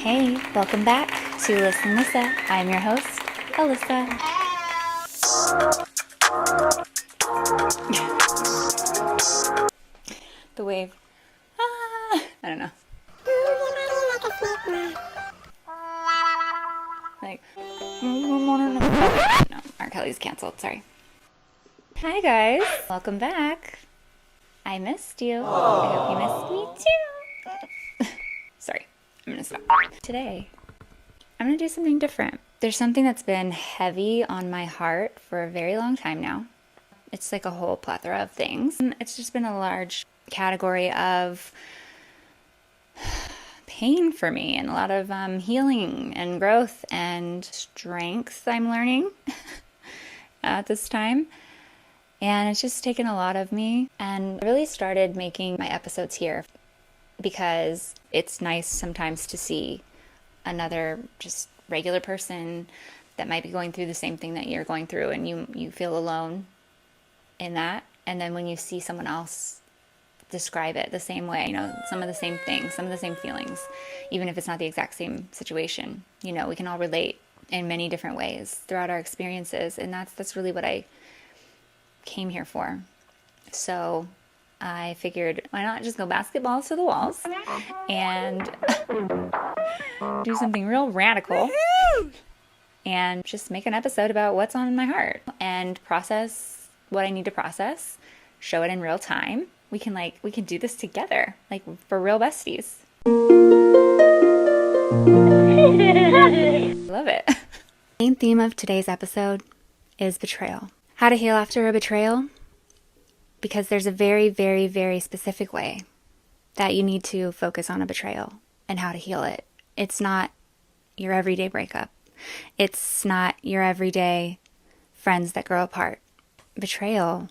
Hey, welcome back to Listen Lissa. I'm your host, Alyssa. The wave. I don't know. Like, no, R. Kelly's canceled, sorry. Hi guys, welcome back. I missed you. I hope you missed me too. Sorry, I'm gonna stop. Today, I'm gonna do something different. There's something that's been heavy on my heart for a very long time now. It's like a whole plethora of things. It's just been a large category of pain for me and a lot of healing and growth and strength I'm learning at this time. And it's just taken a lot of me, and I really started making my episodes here because it's nice sometimes to see another just regular person that might be going through the same thing that you're going through, and you feel alone in that. And then when you see someone else describe it the same way, some of the same things, some of the same feelings, even if it's not the exact same situation, we can all relate in many different ways throughout our experiences. And that's really what I came here for. So I figured, why not just go basketballs to the walls and do something real radical and just make an episode about what's on my heart and process what I need to process, show it in real time. We can do this together, like for real besties. Love it. The main theme of today's episode is betrayal. How to heal after a betrayal, because there's a very, very, very specific way that you need to focus on a betrayal and how to heal it. It's not your everyday breakup. It's not your everyday friends that grow apart. Betrayal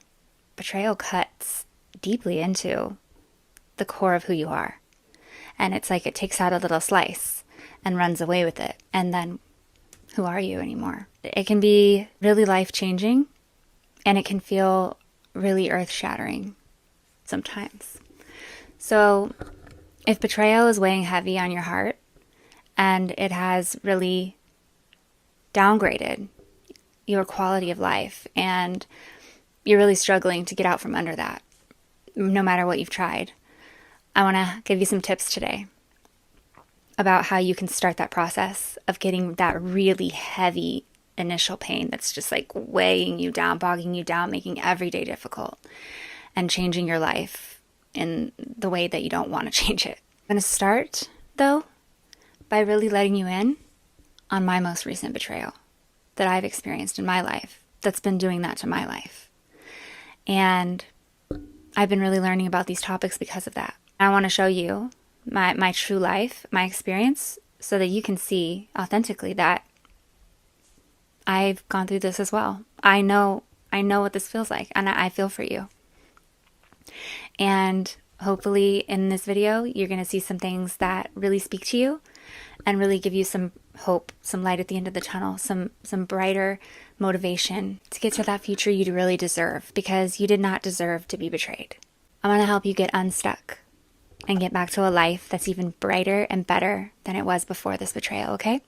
cuts deeply into the core of who you are. And it's like it takes out a little slice and runs away with it. And then who are you anymore? It can be really life-changing. And it can feel really earth-shattering sometimes. So if betrayal is weighing heavy on your heart and it has really downgraded your quality of life and you're really struggling to get out from under that, no matter what you've tried, I want to give you some tips today about how you can start that process of getting that really heavy initial pain that's just like weighing you down, bogging you down, making every day difficult, and changing your life in the way that you don't want to change it. I'm going to start, though, by really letting you in on my most recent betrayal that I've experienced in my life that's been doing that to my life. And I've been really learning about these topics because of that. I want to show you my true life, my experience, so that you can see authentically that I've gone through this as well. I know what this feels like, and I feel for you. And hopefully in this video, you're going to see some things that really speak to you and really give you some hope, some light at the end of the tunnel, some brighter motivation to get to that future you really deserve, because you did not deserve to be betrayed. I want to help you get unstuck and get back to a life that's even brighter and better than it was before this betrayal, okay?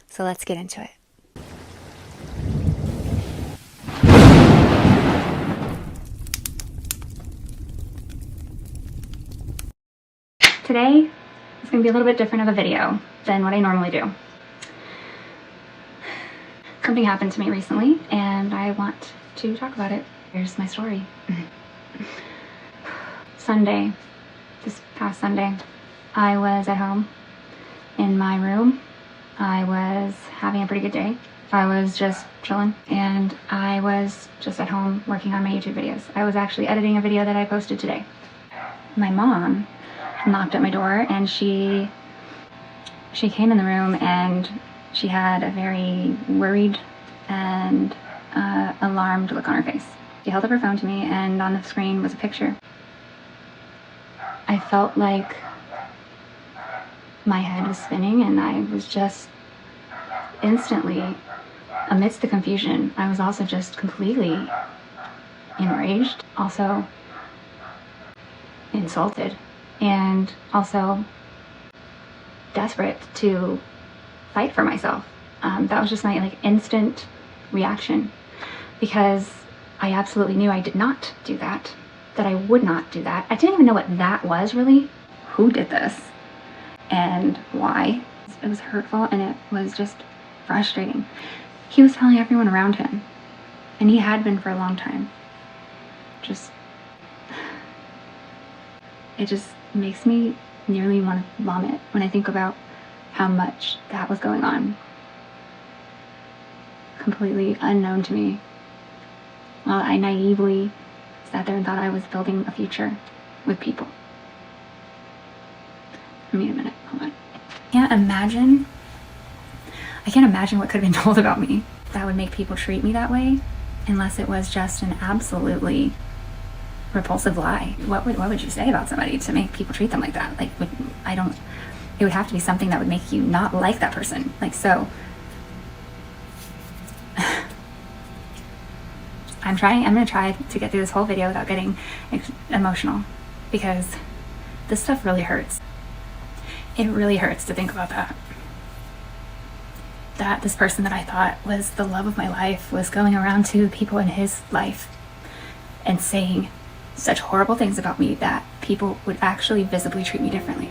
So let's get into it. Today is going to be a little bit different of a video than what I normally do. Something happened to me recently, and I want to talk about it. Here's my story. This past Sunday, I was at home in my room. I was having a pretty good day. I was just chilling, and I was just at home working on my YouTube videos. I was actually editing a video that I posted today. My mom knocked at my door, and she came in the room, and she had a very worried and alarmed look on her face. She held up her phone to me, and on the screen was a picture. I felt like my head was spinning, and I was just instantly, amidst the confusion, I was also just completely enraged, also insulted, and also desperate to fight for myself. That was just my like instant reaction, because I absolutely knew I did not do that, that I would not do that. I didn't even know what that was really. Who did this and why? It was hurtful and it was just frustrating. He was telling everyone around him, and he had been for a long time. It just makes me nearly want to vomit when I think about how much that was going on. Completely unknown to me. Well, I naively sat there and thought I was building a future with people. Give me a minute, hold on. I can't imagine what could have been told about me that would make people treat me that way, unless it was just an absolutely repulsive lie. What would you say about somebody to make people treat them like that? Like, it would have to be something that would make you not like that person. Like, so I'm gonna try to get through this whole video without getting emotional, because this stuff really hurts. It really hurts to think about that. That this person that I thought was the love of my life was going around to people in his life and saying such horrible things about me that people would actually visibly treat me differently.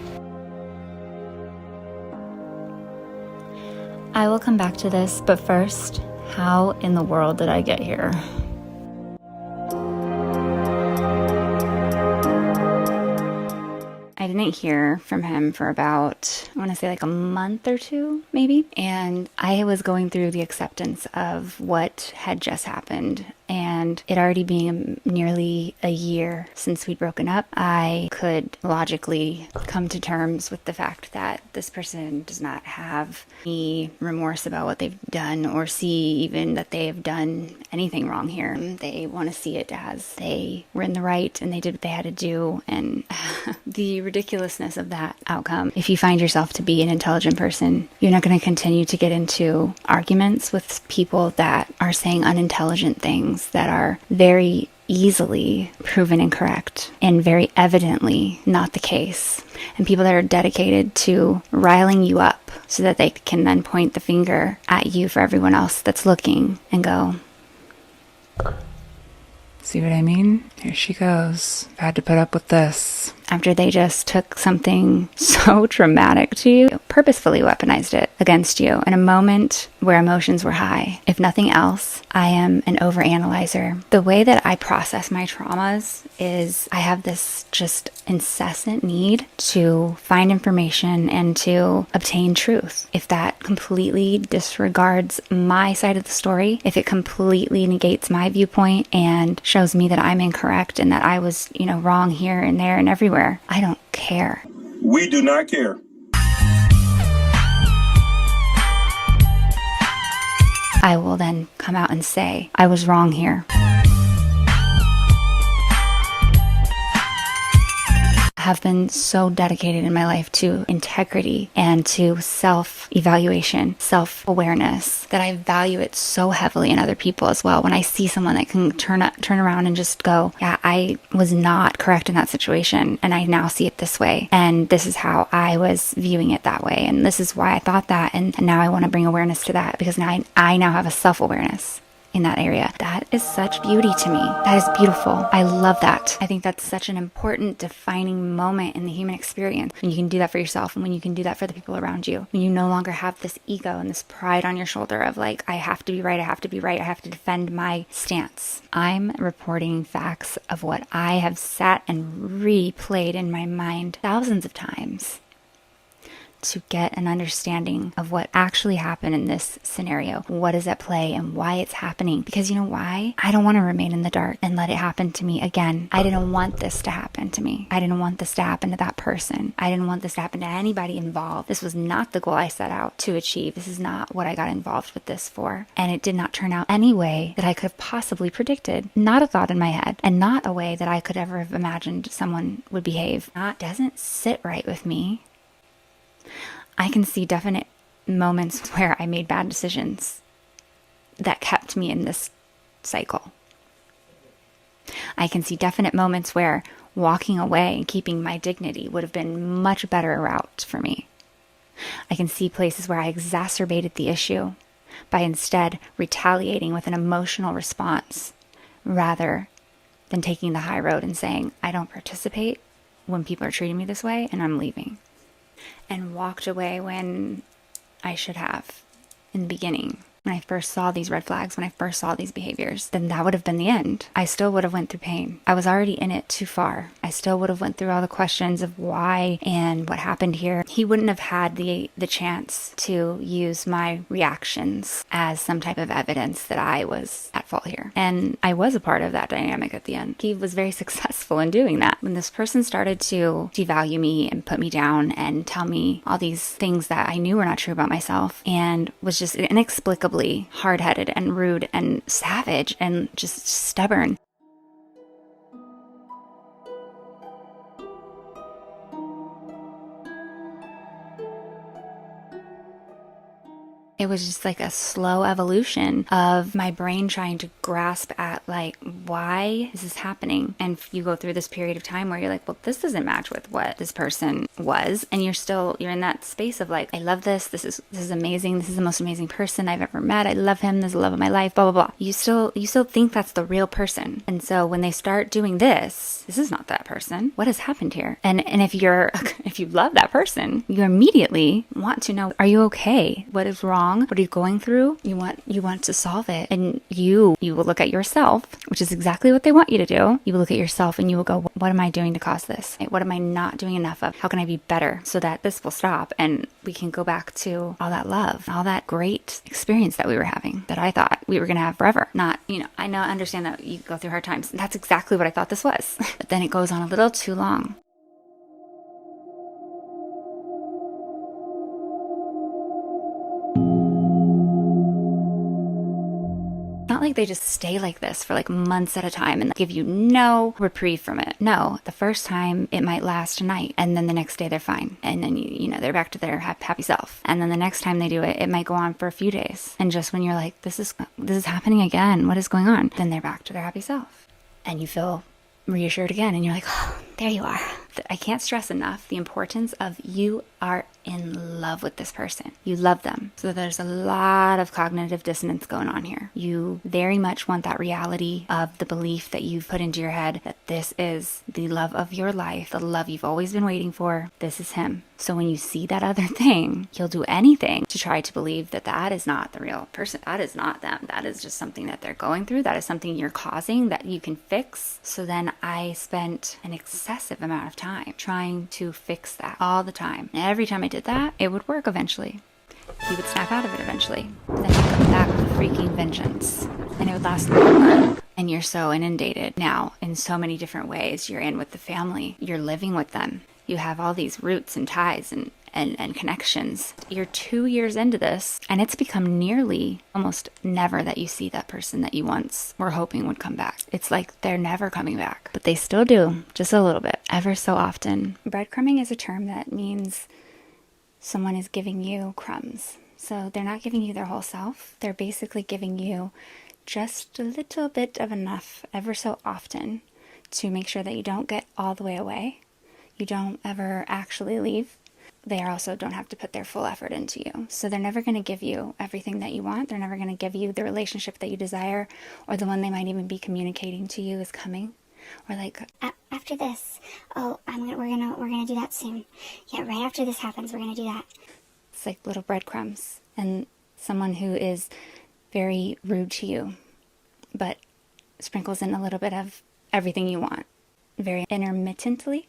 I will come back to this, but first, how in the world did I get here? I didn't hear from him for about, I want to say like a month or two, maybe. And I was going through the acceptance of what had just happened. And it already being nearly a year since we'd broken up, I could logically come to terms with the fact that this person does not have any remorse about what they've done, or see even that they have done anything wrong here. They want to see it as they were in the right and they did what they had to do. And the ridiculousness of that outcome. If you find yourself to be an intelligent person, you're not going to continue to get into arguments with people that are saying unintelligent things that are very easily proven incorrect and very evidently not the case. And people that are dedicated to riling you up so that they can then point the finger at you for everyone else that's looking and go, see what I mean? Here she goes. I've had to put up with this. After they just took something so traumatic to you, purposefully weaponized it against you in a moment where emotions were high. If nothing else, I am an overanalyzer. The way that I process my traumas is I have this just incessant need to find information and to obtain truth. If that completely disregards my side of the story, if it completely negates my viewpoint and shows me that I'm incorrect and that I was, wrong here and there and everywhere, I don't care. We do not care. I will then come out and say, I was wrong here. Have been so dedicated in my life to integrity and to self-evaluation, self-awareness, that I value it so heavily in other people as well. When I see someone that can turn around and just go, yeah, I was not correct in that situation, and I now see it this way, and this is how I was viewing it that way, and this is why I thought that, and now I want to bring awareness to that, because now I now have a self-awareness in that area. That is such beauty to me. That is beautiful. I love that. I think that's such an important defining moment in the human experience, when you can do that for yourself and when you can do that for the people around you. When you no longer have this ego and this pride on your shoulder of like, I have to be right, I have to be right, I have to defend my stance. I'm reporting facts of what I have sat and replayed in my mind thousands of times to get an understanding of what actually happened in this scenario, what is at play and why it's happening. Because you know why? I don't want to remain in the dark and let it happen to me again. I didn't want this to happen to me. I didn't want this to happen to that person. I didn't want this to happen to anybody involved. This was not the goal I set out to achieve. This is not what I got involved with this for. And it did not turn out any way that I could have possibly predicted. Not a thought in my head, and not a way that I could ever have imagined someone would behave. That doesn't sit right with me. I can see definite moments where I made bad decisions that kept me in this cycle. I can see definite moments where walking away and keeping my dignity would have been much better route for me. I can see places where I exacerbated the issue by instead retaliating with an emotional response rather than taking the high road and saying, I don't participate when people are treating me this way and I'm leaving. And walked away when I should have in the beginning. When I first saw these red flags, when I first saw these behaviors, then that would have been the end. I still would have went through pain. I was already in it too far. I still would have went through all the questions of why and what happened here. He wouldn't have had the chance to use my reactions as some type of evidence that I was at fault here. And I was a part of that dynamic at the end. He was very successful in doing that. When this person started to devalue me and put me down and tell me all these things that I knew were not true about myself and was just inexplicable, hard-headed and rude and savage and just stubborn. It was just like a slow evolution of my brain trying to grasp at like, why is this happening? And you go through this period of time where you're like, well, this doesn't match with what this person was. And you're in that space of like, I love this. This is amazing. This is the most amazing person I've ever met. I love him. This is the love of my life, blah, blah, blah. You still think that's the real person. And so when they start doing this is not that person. What has happened here? And if you love that person, you immediately want to know, are you okay? What is wrong? What are you going through? You want to solve it. And you will look at yourself, which is exactly what they want you to do. You will look at yourself and you will go, what am I doing to cause this? What am I not doing enough of? How can I be better so that this will stop and we can go back to all that love, all that great experience that we were having that I thought we were going to have forever. Not, I understand that you go through hard times. That's exactly what I thought this was. But then it goes on a little too long. Not like they just stay like this for like months at a time and give you no reprieve from it. No, the first time it might last a night and then the next day they're fine. And then, they're back to their happy self. And then the next time they do it, it might go on for a few days. And just when you're like, this is happening again, what is going on? Then they're back to their happy self. And you feel reassured again. And you're like, oh, there you are. I can't stress enough the importance of you are in love with this person. You love them. So there's a lot of cognitive dissonance going on here. You very much want that reality of the belief that you've put into your head that this is the love of your life, the love you've always been waiting for. This is him. So when you see that other thing, you'll do anything to try to believe that that is not the real person. That is not them. That is just something that they're going through. That is something you're causing that you can fix. So then I spent an excessive amount of time trying to fix that all the time. And every time I did that, it would work eventually. He would snap out of it eventually. Then he'd come back with a freaking vengeance. And it would last longer. And you're so inundated now in so many different ways. You're in with the family. You're living with them. You have all these roots and ties and connections. You're 2 years into this, and it's become nearly almost never that you see that person that you once were hoping would come back. It's like they're never coming back, but they still do, just a little bit, ever so often. Breadcrumbing is a term that means someone is giving you crumbs. So they're not giving you their whole self. They're basically giving you just a little bit of enough ever so often to make sure that you don't get all the way away. You don't ever actually leave. They also don't have to put their full effort into you. So they're never going to give you everything that you want. They're never going to give you the relationship that you desire, or the one they might even be communicating to you is coming. Or like, after this, we're gonna do that soon. Yeah, right after this happens, we're gonna do that. It's like little breadcrumbs. And someone who is very rude to you, but sprinkles in a little bit of everything you want, very intermittently,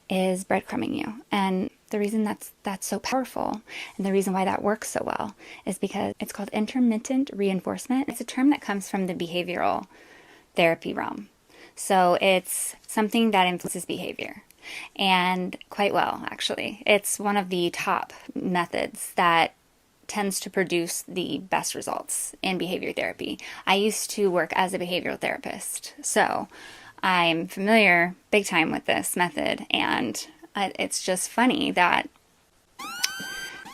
is breadcrumbing you. And the reason that's so powerful, and the reason why that works so well, is because it's called intermittent reinforcement. It's a term that comes from the behavioral therapy realm. So it's something that influences behavior, and quite well, actually. It's one of the top methods that tends to produce the best results in behavior therapy. I used to work as a behavioral therapist, so I'm familiar big time with this method, and it's just funny that,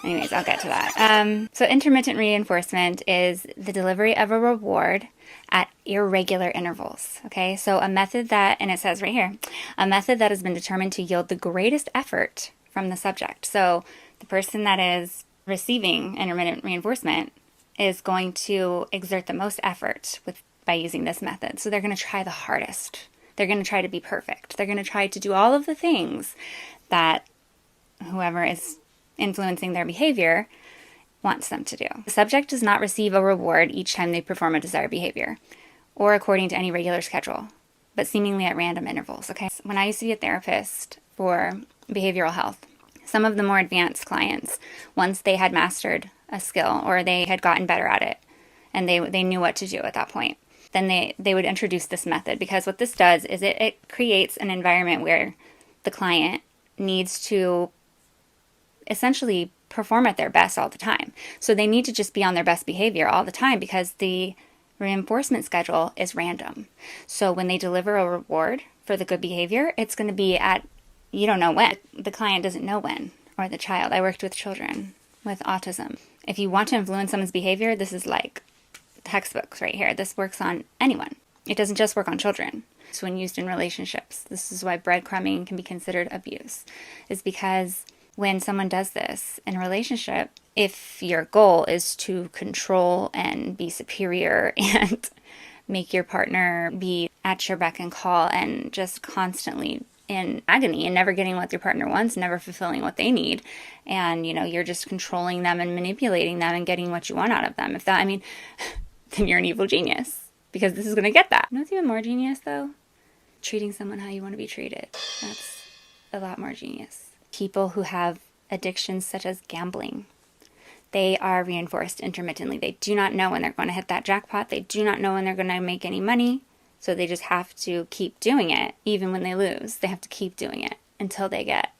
anyways, I'll get to that. So intermittent reinforcement is the delivery of a reward at irregular intervals. Okay, so a method that, and it says right here, a method that has been determined to yield the greatest effort from the subject. So The person that is receiving intermittent reinforcement is going to exert the most effort by using this method. So they're going to try the hardest. They're going to try to be perfect. They're going to try to do all of the things that whoever is influencing their behavior wants them to do. The subject does not receive a reward each time they perform a desired behavior or according to any regular schedule, but seemingly at random intervals. Okay. When I used to be a therapist for behavioral health, some of the more advanced clients, once they had mastered a skill or they had gotten better at it and they knew what to do at that point, then they would introduce this method, because what this does is it creates an environment where the client needs to essentially perform at their best all the time. So they need to just be on their best behavior all the time because the reinforcement schedule is random. So when they deliver a reward for the good behavior, it's going to be at, you don't know when. The client doesn't know when, or the child. I worked with children with autism. If you want to influence someone's behavior, this is like textbooks right here. This works on anyone. It doesn't just work on children. So when used in relationships, this is why breadcrumbing can be considered abuse, is because when someone does this in a relationship, if your goal is to control and be superior and make your partner be at your beck and call and just constantly in agony and never getting what your partner wants, never fulfilling what they need, and you're just controlling them and manipulating them and getting what you want out of them, then you're an evil genius, because this is going to get that. You know what's even more genius, though? Treating someone how you want to be treated. That's a lot more genius. People who have addictions such as gambling, they are reinforced intermittently. They do not know when they're going to hit that jackpot. They do not know when they're going to make any money. So they just have to keep doing it. Even when they lose, they have to keep doing it until they get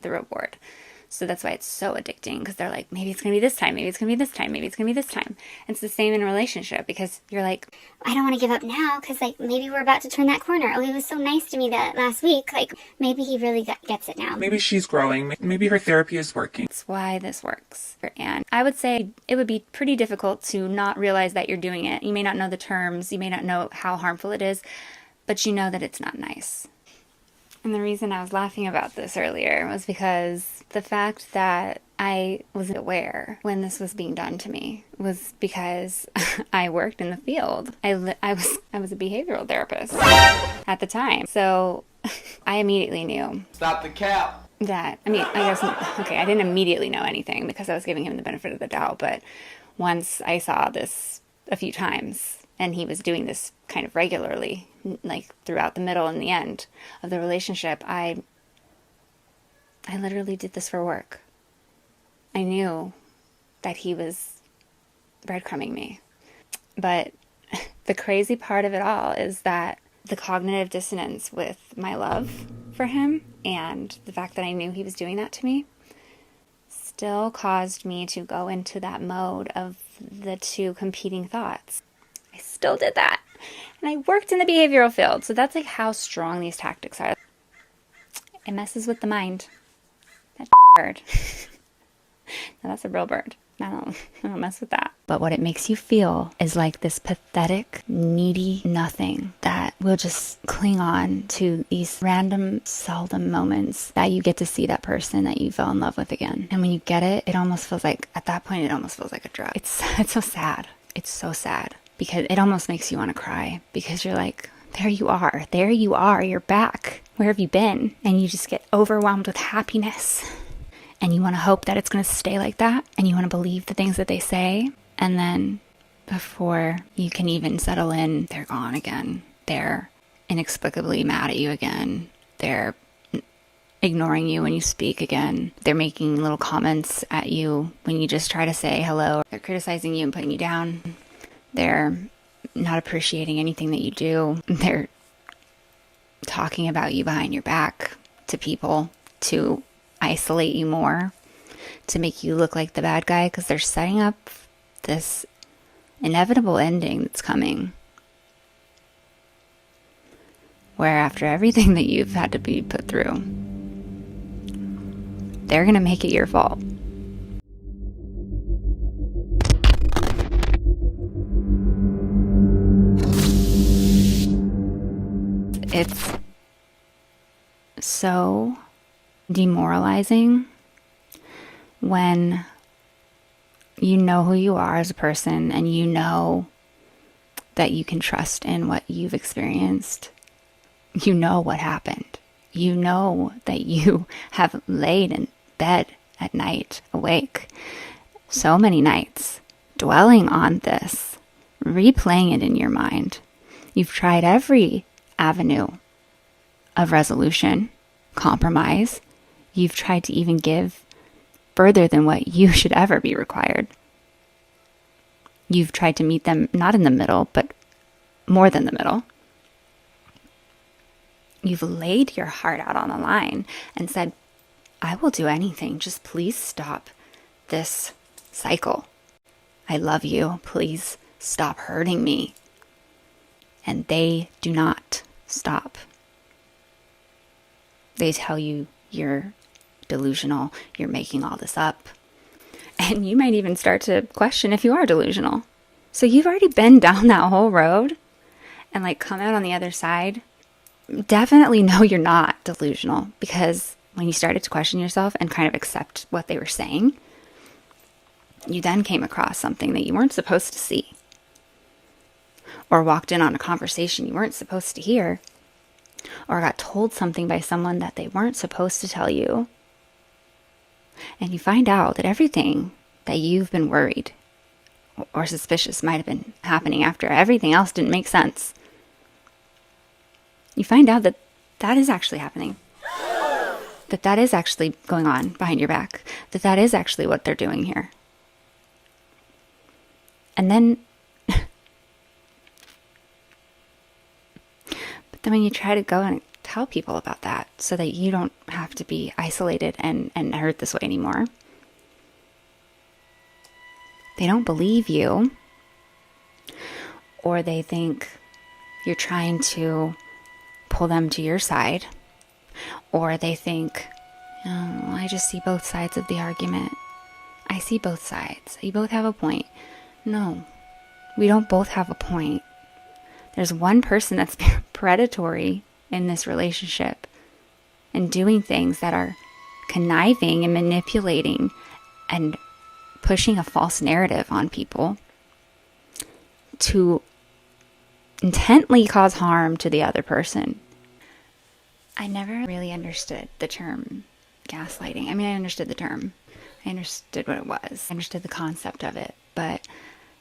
the reward. So that's why it's so addicting, because they're like, maybe it's going to be this time, maybe it's going to be this time, maybe it's going to be this time. It's the same in a relationship, because you're like, I don't want to give up now, because maybe we're about to turn that corner. Oh, he was so nice to me that last week. Maybe he really gets it now. Maybe she's growing. Maybe her therapy is working. That's why this works. And I would say it would be pretty difficult to not realize that you're doing it. You may not know the terms, you may not know how harmful it is, but you know that it's not nice. And the reason I was laughing about this earlier was because the fact that I was aware when this was being done to me was because I worked in the field. I was a behavioral therapist at the time. So I immediately knew. Stop the cap. I didn't immediately know anything because I was giving him the benefit of the doubt. But once I saw this a few times, and he was doing this kind of regularly, like throughout the middle and the end of the relationship, I literally did this for work. I knew that he was breadcrumbing me. But the crazy part of it all is that the cognitive dissonance with my love for him and the fact that I knew he was doing that to me still caused me to go into that mode of the two competing thoughts. I still did that. And I worked in the behavioral field. So that's like how strong these tactics are. It messes with the mind. That bird. No, that's a real bird. I don't mess with that. But what it makes you feel is like this pathetic, needy nothing that will just cling on to these random, seldom moments that you get to see that person that you fell in love with again. And when you get it, it almost feels like, at that point, it almost feels like a drug. It's so sad. It's so sad. Because it almost makes you want to cry, because you're like, there you are, you're back. Where have you been? And you just get overwhelmed with happiness. And you want to hope that it's going to stay like that. And you want to believe the things that they say. And then before you can even settle in, they're gone again. They're inexplicably mad at you again. They're ignoring you when you speak again. They're making little comments at you when you just try to say hello. They're criticizing you and putting you down. They're not appreciating anything that you do. They're talking about you behind your back to people to isolate you more, to make you look like the bad guy, because they're setting up this inevitable ending that's coming, where after everything that you've had to be put through, they're going to make it your fault. It's so demoralizing when you know who you are as a person and you know that you can trust in what you've experienced. You know what happened. You know that you have laid in bed at night, awake, so many nights, dwelling on this, replaying it in your mind. You've tried every avenue of resolution, compromise. You've tried to even give further than what you should ever be required. You've tried to meet them not in the middle, but more than the middle. You've laid your heart out on the line and said, I will do anything. Just please stop this cycle. I love you. Please stop hurting me. And they do not stop. They tell you you're delusional, you're making all this up. And you might even start to question if you are delusional. So you've already been down that whole road and like come out on the other side. Definitely know you're not delusional, because when you started to question yourself and kind of accept what they were saying, you then came across something that you weren't supposed to see, or walked in on a conversation you weren't supposed to hear, or got told something by someone that they weren't supposed to tell you. And you find out that everything that you've been worried or suspicious might have been happening after everything else didn't make sense. You find out that that is actually happening. That is actually going on behind your back. That is actually what they're doing here. And then, but then when you try to go and tell people about that so that you don't have to be isolated and hurt this way anymore, they don't believe you, or they think you're trying to pull them to your side, or they think, oh, I just see both sides of the argument. I see both sides. You both have a point. No, we don't both have a point. There's one person that's predatory in this relationship and doing things that are conniving and manipulating and pushing a false narrative on people to intently cause harm to the other person. I never really understood the term gaslighting. I mean, I understood the term. I understood what it was. I understood the concept of it. But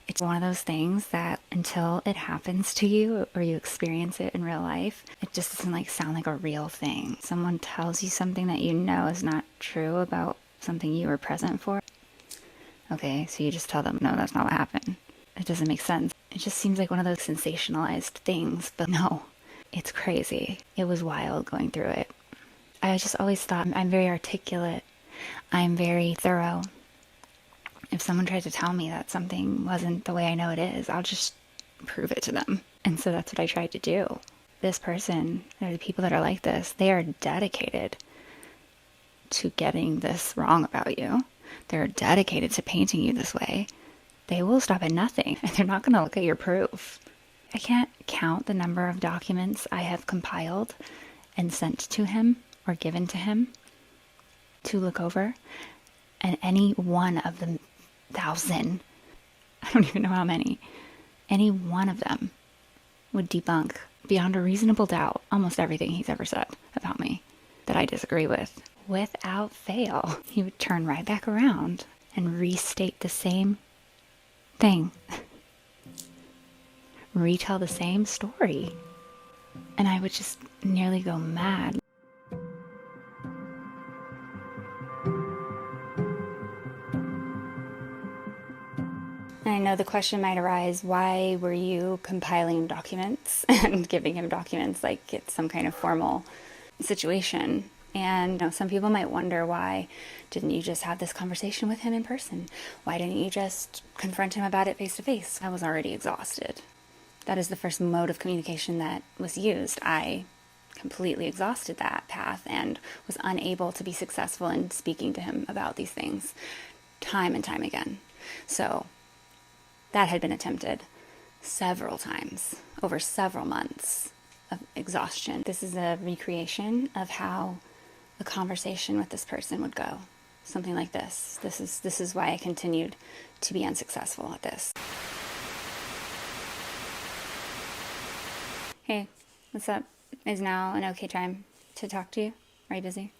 it's one of those things that until it happens to you or you experience it in real life, it just doesn't sound like a real thing. Someone tells you something that you know is not true about something you were present for. Okay, so you just tell them, no, that's not what happened. It doesn't make sense. It just seems like one of those sensationalized things, but no, it's crazy. It was wild going through it. I just always thought I'm very articulate. I'm very thorough. If someone tries to tell me that something wasn't the way I know it is, I'll just prove it to them. And so that's what I tried to do. This person, or the people that are like this, they are dedicated to getting this wrong about you. They're dedicated to painting you this way. They will stop at nothing, and they're not going to look at your proof. I can't count the number of documents I have compiled and sent to him or given to him to look over, and any one of the 1,000, I don't even know how many, any one of them would debunk beyond a reasonable doubt almost everything he's ever said about me that I disagree with. Without fail, he would turn right back around and restate the same thing. Retell the same story. And I would just nearly go mad. And I know the question might arise, why were you compiling documents and giving him documents like it's some kind of formal situation? And some people might wonder, why didn't you just have this conversation with him in person? Why didn't you just confront him about it face to face? I was already exhausted. That is the first mode of communication that was used. I completely exhausted that path and was unable to be successful in speaking to him about these things time and time again. So that had been attempted several times over several months of exhaustion. This is a recreation of how the conversation with this person would go. something like this. This is why I continued to be unsuccessful at this. Hey, what's up? Is now an okay time to talk to you? Are you busy?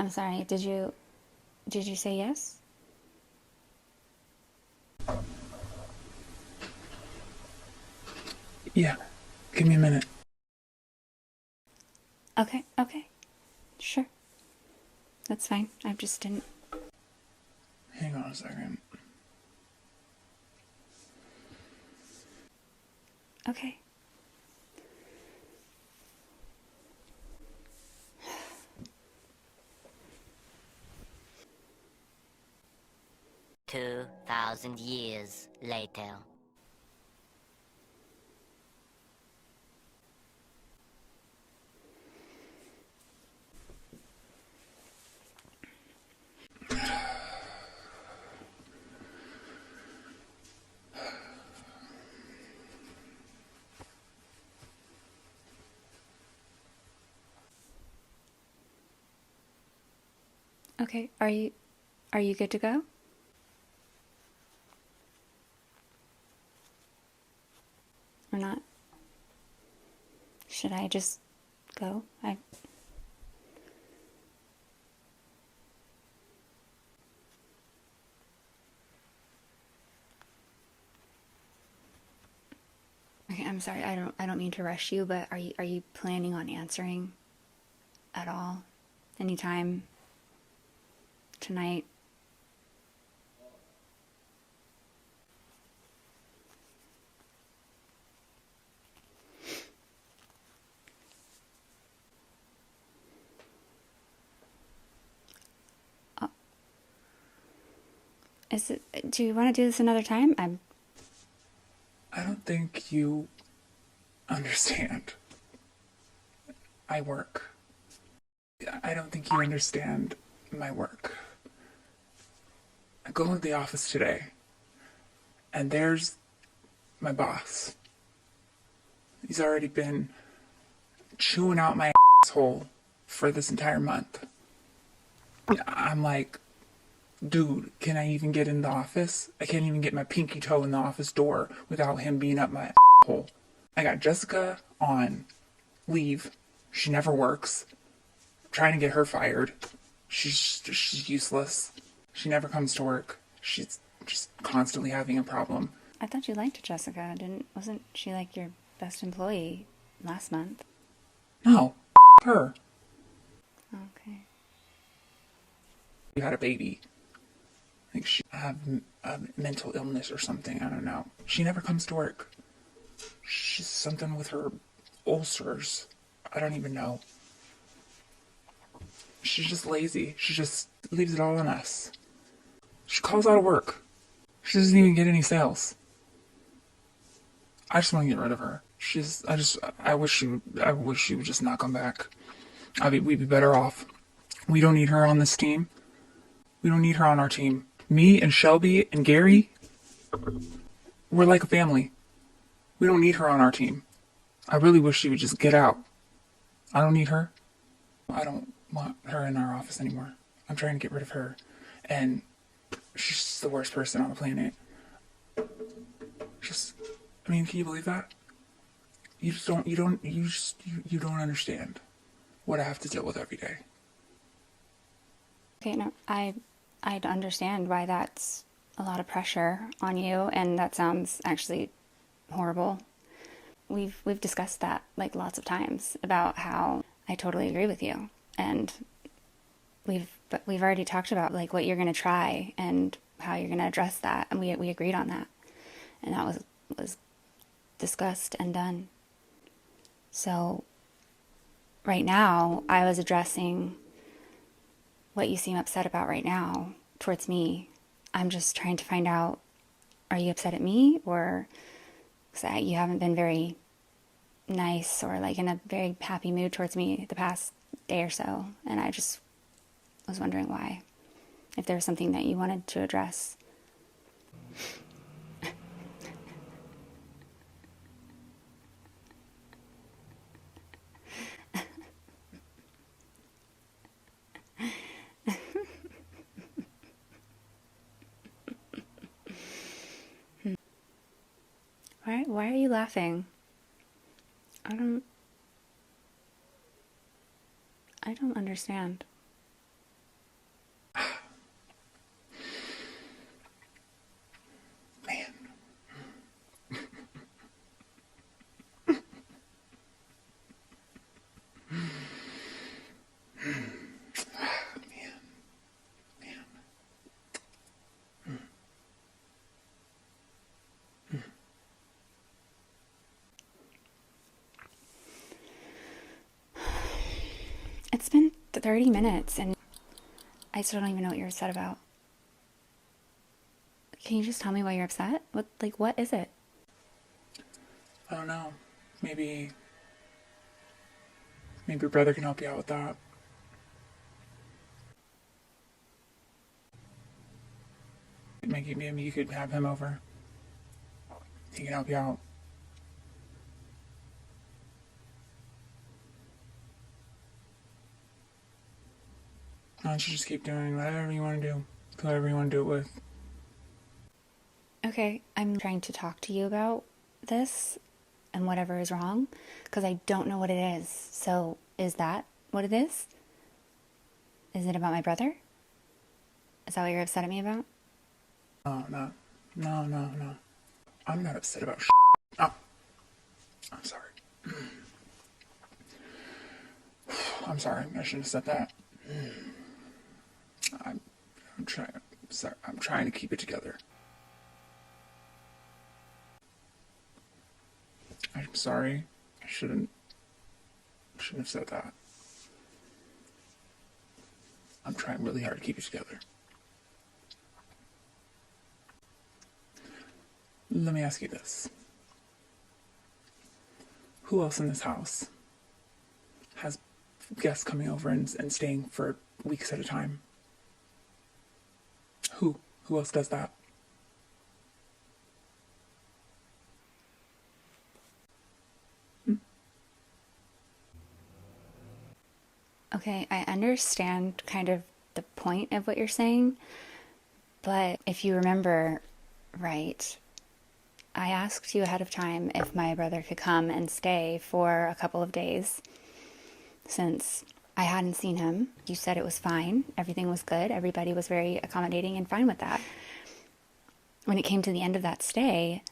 I'm sorry, did you say yes? Yeah, give me a minute. Okay, sure. That's fine. I just didn't... Hang on a second. Okay. $2,000 later. Okay, are you good to go? Or not? Should I just go? Okay, I'm sorry. I don't mean to rush you, but are you planning on answering at all? Anytime tonight? Do you want to do this another time? I don't think you understand. I work. I don't think you understand my work. I go into the office today, and there's my boss. He's already been chewing out my asshole for this entire month. I'm like, dude, can I even get in the office? I can't even get my pinky toe in the office door without him being up my hole. I got Jessica on leave. She never works. I'm trying to get her fired. She's useless. She never comes to work. She's just constantly having a problem. I thought you liked Jessica. Wasn't she like your best employee last month? No, her. Okay. You had a baby. I think she had a mental illness or something. I don't know. She never comes to work. She's something with her ulcers. I don't even know. She's just lazy. She just leaves it all on us. She calls out of work. She doesn't even get any sales. I just want to get rid of her. I wish she would just not come back. We'd be better off. We don't need her on this team. We don't need her on our team. Me and Shelby and Gary, we're like a family. We don't need her on our team. I really wish she would just get out. I don't need her. I don't want her in our office anymore. I'm trying to get rid of her. And she's the worst person on the planet. Can you believe that? You don't understand what I have to deal with every day. Okay, no, I understand why that's a lot of pressure on you, and that sounds actually horrible. We've discussed that like lots of times about how I totally agree with you. And we've already talked about like what you're going to try and how you're going to address that, and we agreed on that, and that was discussed and done. So right now, I was addressing what you seem upset about right now towards me. I'm just trying to find out, are you upset at me, or you haven't been very nice or like in a very happy mood towards me the past day or so, and I just was wondering why, if there was something that you wanted to address. Why are you laughing? I don't understand. Man. It's been 30 minutes and I still don't even know what you're upset about. Can you just tell me why you're upset? What is it? I don't know. Maybe your brother can help you out with that. Maybe you could have him over. He can help you out. Why don't you just keep doing whatever you want to do? Whoever you want to do it with. Okay, I'm trying to talk to you about this and whatever is wrong, because I don't know what it is. So, is that what it is? Is it about my brother? Is that what you're upset at me about? No. I'm not upset about Oh, I'm sorry. I'm sorry. I shouldn't have said that. I'm trying to keep it together. I'm sorry. I shouldn't have said that. I'm trying really hard to keep it together. Let me ask you this. Who else in this house has guests coming over and staying for weeks at a time? Who else does that? Okay, I understand kind of the point of what you're saying, but if you remember right, I asked you ahead of time if my brother could come and stay for a couple of days since I hadn't seen him. You said it was fine, everything was good, everybody was very accommodating and fine with that. When it came to the end of that stay,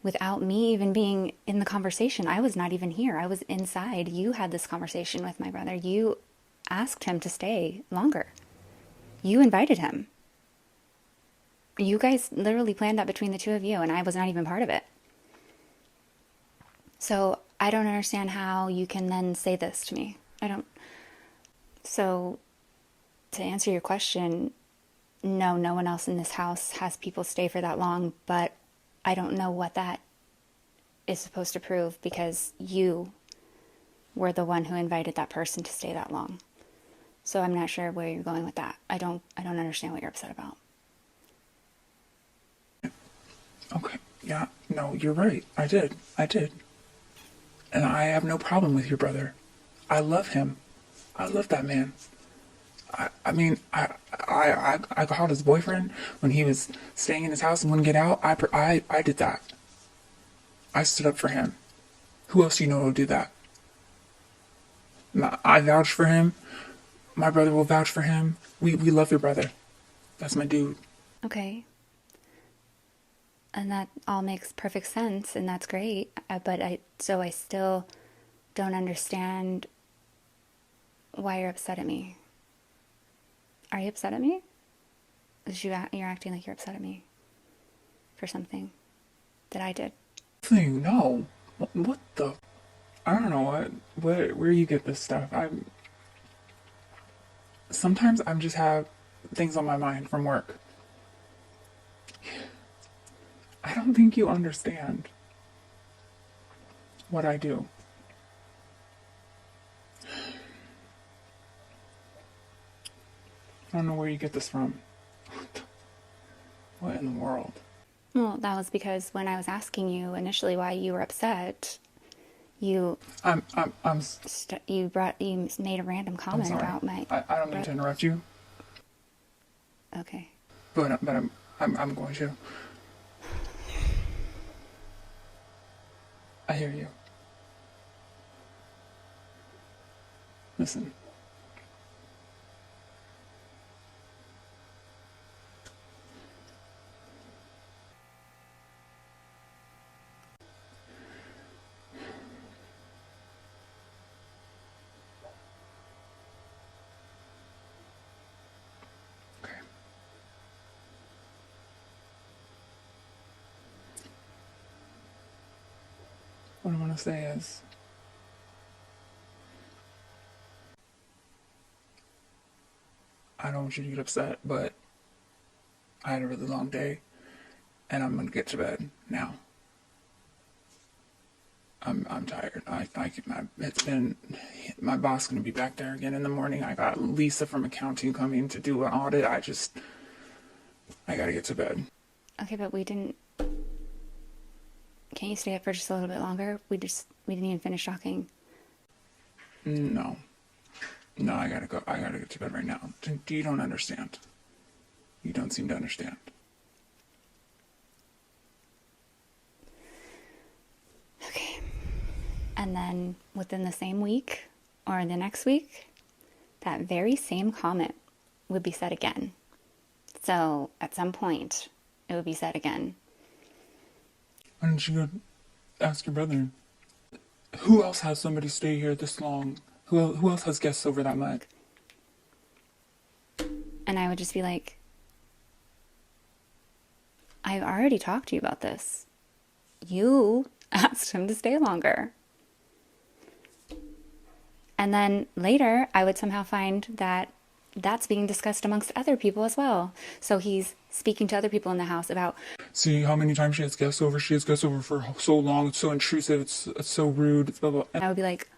without me even being in the conversation, I was not even here. I was inside. You had this conversation with my brother. You asked him to stay longer. You invited him. You guys literally planned that between the two of you, and I was not even part of it. So I don't understand how you can then say this to me. So to answer your question, no one else in this house has people stay for that long, but I don't know what that is supposed to prove because you were the one who invited that person to stay that long. So I'm not sure where you're going with that. I don't understand what you're upset about. Okay. Yeah. No, you're right. I did. And I have no problem with your brother. I love him. I love that man. I mean, I called his boyfriend when he was staying in his house and wouldn't get out. I did that. I stood up for him. Who else do you know will do that? I vouch for him. My brother will vouch for him. We love your brother. That's my dude. Okay. And that all makes perfect sense, and that's great. But I still don't understand why you're upset at me. Are you upset at me? You're acting like you're upset at me for something that I did. No. What the? I don't know where you get this stuff. Sometimes I just have things on my mind from work. I don't think you understand what I do. I don't know where you get this from. What in the world? Well, that was because when I was asking you initially why you were upset, you you made a random comment about my. I don't mean to interrupt you. Okay. But I'm going to. I hear you. Listen. Okay. What I want to say is, I don't want you to get upset, but I had a really long day, and I'm gonna get to bed now. I'm tired. It's been, my boss gonna be back there again in the morning. I got Lisa from accounting coming to do an audit. I gotta get to bed. Okay, but we didn't. Can you stay up for just a little bit longer? We didn't even finish talking. No, I gotta go. I gotta get to bed right now. You don't understand. You don't seem to understand. Okay. And then within the same week or the next week, that very same comment would be said again. So at some point, it would be said again. Why don't you go ask your brother? Who else has somebody stay here this long? Who else has guests over that much? And I would just be like, I've already talked to you about this. You asked him to stay longer. And then later, I would somehow find that that's being discussed amongst other people as well. So he's speaking to other people in the house about, see how many times she has guests over. She has guests over for so long. It's so intrusive. It's so rude. It's blah, blah. I would be like,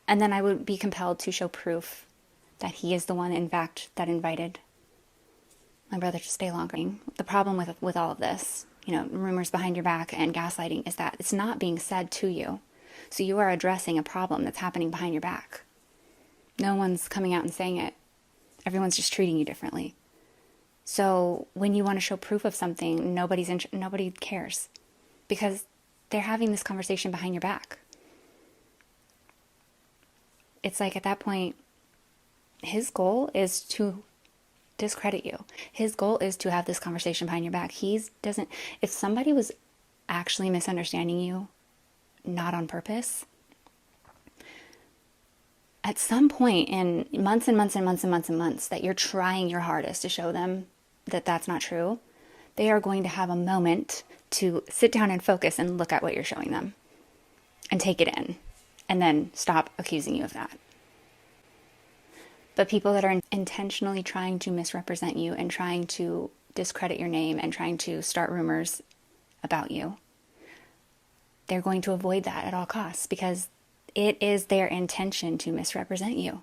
and then I would be compelled to show proof that he is the one, in fact, that invited my brother to stay longer. The problem with all of this, rumors behind your back and gaslighting, is that it's not being said to you. So you are addressing a problem that's happening behind your back. No one's coming out and saying it. Everyone's just treating you differently. So when you want to show proof of something, nobody cares, because they're having this conversation behind your back. It's like at that point, his goal is to discredit you. His goal is to have this conversation behind your back. If somebody was actually misunderstanding you, not on purpose, at some point in months and months and months and months and months that you're trying your hardest to show them that that's not true, they are going to have a moment to sit down and focus and look at what you're showing them and take it in, and then stop accusing you of that. But people that are intentionally trying to misrepresent you and trying to discredit your name and trying to start rumors about you, they're going to avoid that at all costs, because it is their intention to misrepresent you.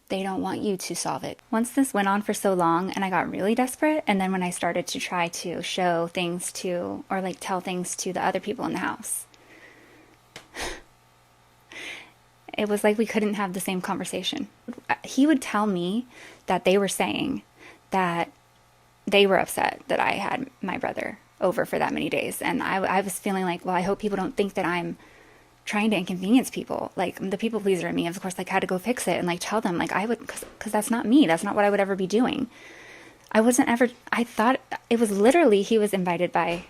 They don't want you to solve it. Once this went on for so long and I got really desperate, and then when I started to try to show things to, or like tell things to the other people in the house, it was like we couldn't have the same conversation. He would tell me that they were saying that they were upset that I had my brother over for that many days. And I was feeling like, well, I hope people don't think that I'm trying to inconvenience people. Like, the people pleaser in me, of course, like, had to go fix it and like tell them, like, I would, because that's not me. That's not what I would ever be doing. I thought it was literally, he was invited by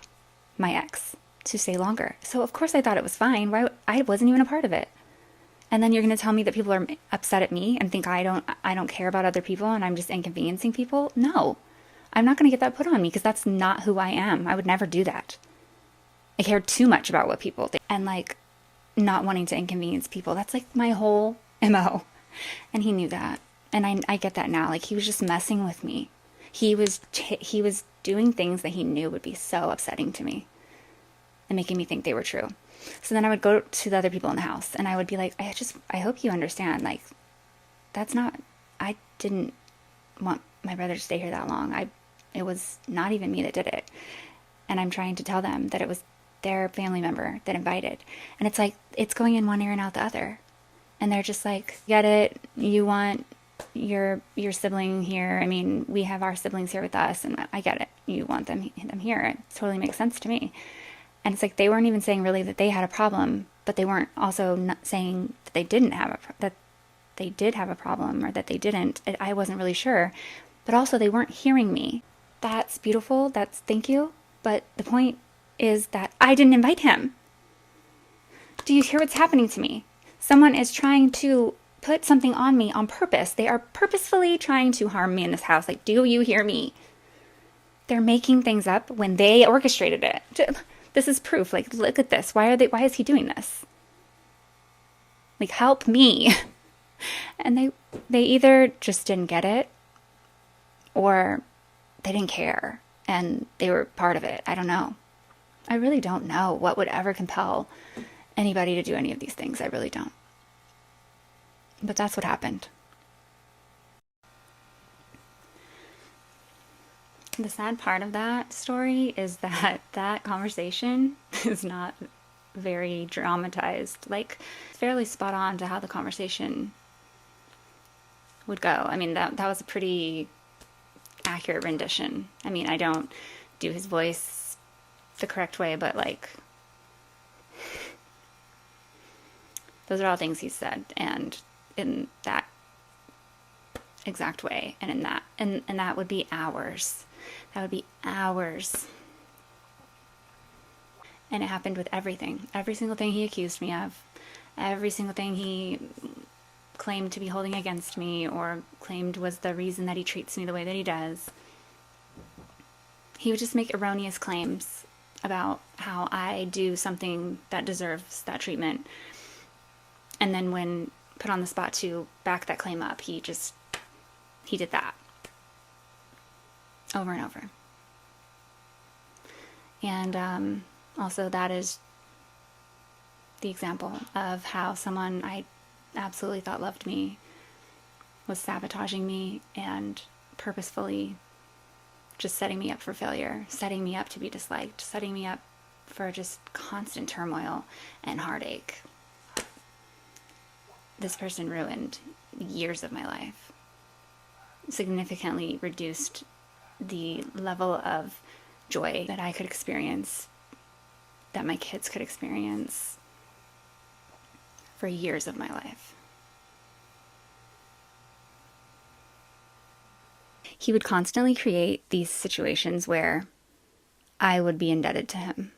my ex to stay longer. So of course I thought it was fine. Why? I wasn't even a part of it. And then you're going to tell me that people are upset at me and think I don't care about other people and I'm just inconveniencing people? No. I'm not going to get that put on me because that's not who I am. I would never do that. I care too much about what people think and like not wanting to inconvenience people. That's like my whole MO. And he knew that. And I get that now. Like he was just messing with me. He was doing things that he knew would be so upsetting to me and making me think they were true. So then I would go to the other people in the house and I would be like, I hope you understand. Like, I didn't want my brother to stay here that long. It was not even me that did it. And I'm trying to tell them that it was their family member that invited. And it's like, it's going in one ear and out the other. And they're just like, get it. You want your sibling here. I mean, we have our siblings here with us and I get it. You want them here. It totally makes sense to me. And it's like, they weren't even saying really that they had a problem, but they weren't also not saying that they didn't have that they did have a problem or that they didn't. I wasn't really sure, but also they weren't hearing me. That's beautiful. Thank you. But the point is that I didn't invite him. Do you hear what's happening to me? Someone is trying to put something on me on purpose. They are purposefully trying to harm me in this house. Like, do you hear me? They're making things up when they orchestrated it. This is proof. Like, look at this. Why is he doing this? Like, help me. And they either just didn't get it or they didn't care and they were part of it. I don't know. I really don't know what would ever compel anybody to do any of these things. I really don't. But that's what happened. The sad part of that story is that conversation is not very dramatized. Like, fairly spot on to how the conversation would go. I mean, that was a pretty accurate rendition. I mean, I don't do his voice the correct way, but like, those are all things he said, and in that exact way, and in that, and that would be hours. That would be hours. And it happened with everything. Every single thing he accused me of. Every single thing he claimed to be holding against me or claimed was the reason that he treats me the way that he does. He would just make erroneous claims about how I do something that deserves that treatment. And then when put on the spot to back that claim up, he did that. Over and over. And also that is the example of how someone I absolutely thought loved me was sabotaging me and purposefully just setting me up for failure, setting me up to be disliked, setting me up for just constant turmoil and heartache. This person ruined years of my life, significantly reduced the level of joy that I could experience, that my kids could experience for years of my life. He would constantly create these situations where I would be indebted to him,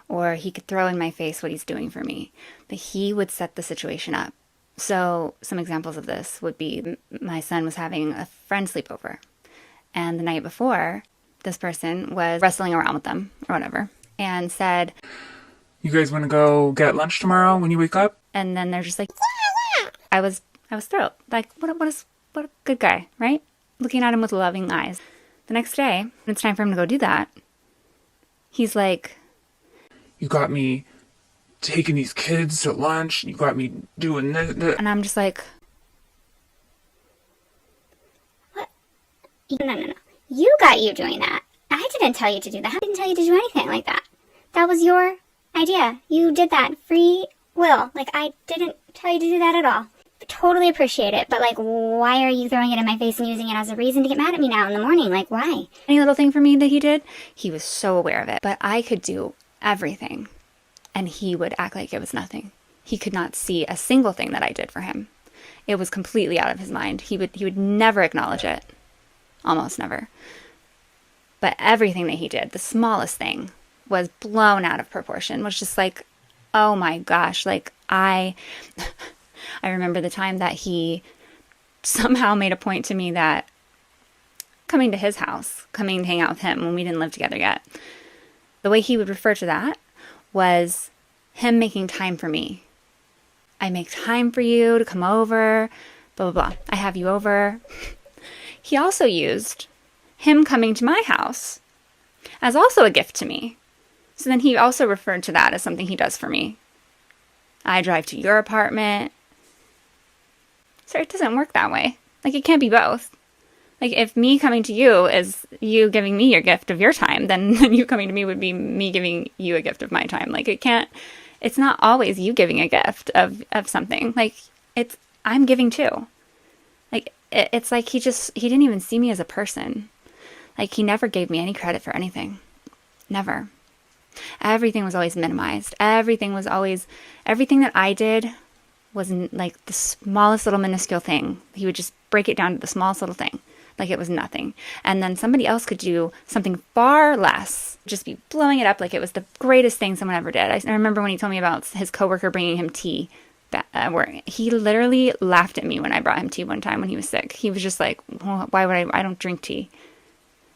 or he could throw in my face what he's doing for me, but he would set the situation up. So some examples of this would be my son was having a friend sleepover. And the night before, this person was wrestling around with them or whatever and said, You guys want to go get lunch tomorrow when you wake up? And then they're just like, I was thrilled. Like, what a good guy, right? Looking at him with loving eyes. The next day, when it's time for him to go do that, he's like, You got me taking these kids to lunch. You got me doing this. And I'm just like, No. You got you doing that. I didn't tell you to do that. I didn't tell you to do anything like that. That was your idea. You did that. Free will. Like, I didn't tell you to do that at all. Totally appreciate it. But, like, why are you throwing it in my face and using it as a reason to get mad at me now in the morning? Like, why? any little thing for me that he did, he was so aware of it. But I could do everything, and he would act like it was nothing. He could not see a single thing that I did for him. It was completely out of his mind. He would never acknowledge it. Almost never. But everything that he did, the smallest thing, was blown out of proportion. Was just like, oh my gosh, like I remember the time that he somehow made a point to me that coming to his house, coming to hang out with him when we didn't live together yet, the way he would refer to that was him making time for me. I make time for you to come over, blah, blah, blah. I have you over. He also used him coming to my house as also a gift to me. So then he also referred to that as something he does for me. I drive to your apartment. So it doesn't work that way. Like, it can't be both. Like, if me coming to you is you giving me your gift of your time, then you coming to me would be me giving you a gift of my time. Like, it's not always you giving a gift of something. Like, I'm giving too. Like, it's like he didn't even see me as a person. Like, he never gave me any credit for anything. Never. Everything was always minimized. Everything that I did was like the smallest little minuscule thing. He would just break it down to the smallest little thing. Like it was nothing. And then somebody else could do something far less, just be blowing it up like it was the greatest thing someone ever did. I remember when he told me about his coworker bringing him tea, where he literally laughed at me when I brought him tea one time when he was sick. He was just like, well, why would I don't drink tea.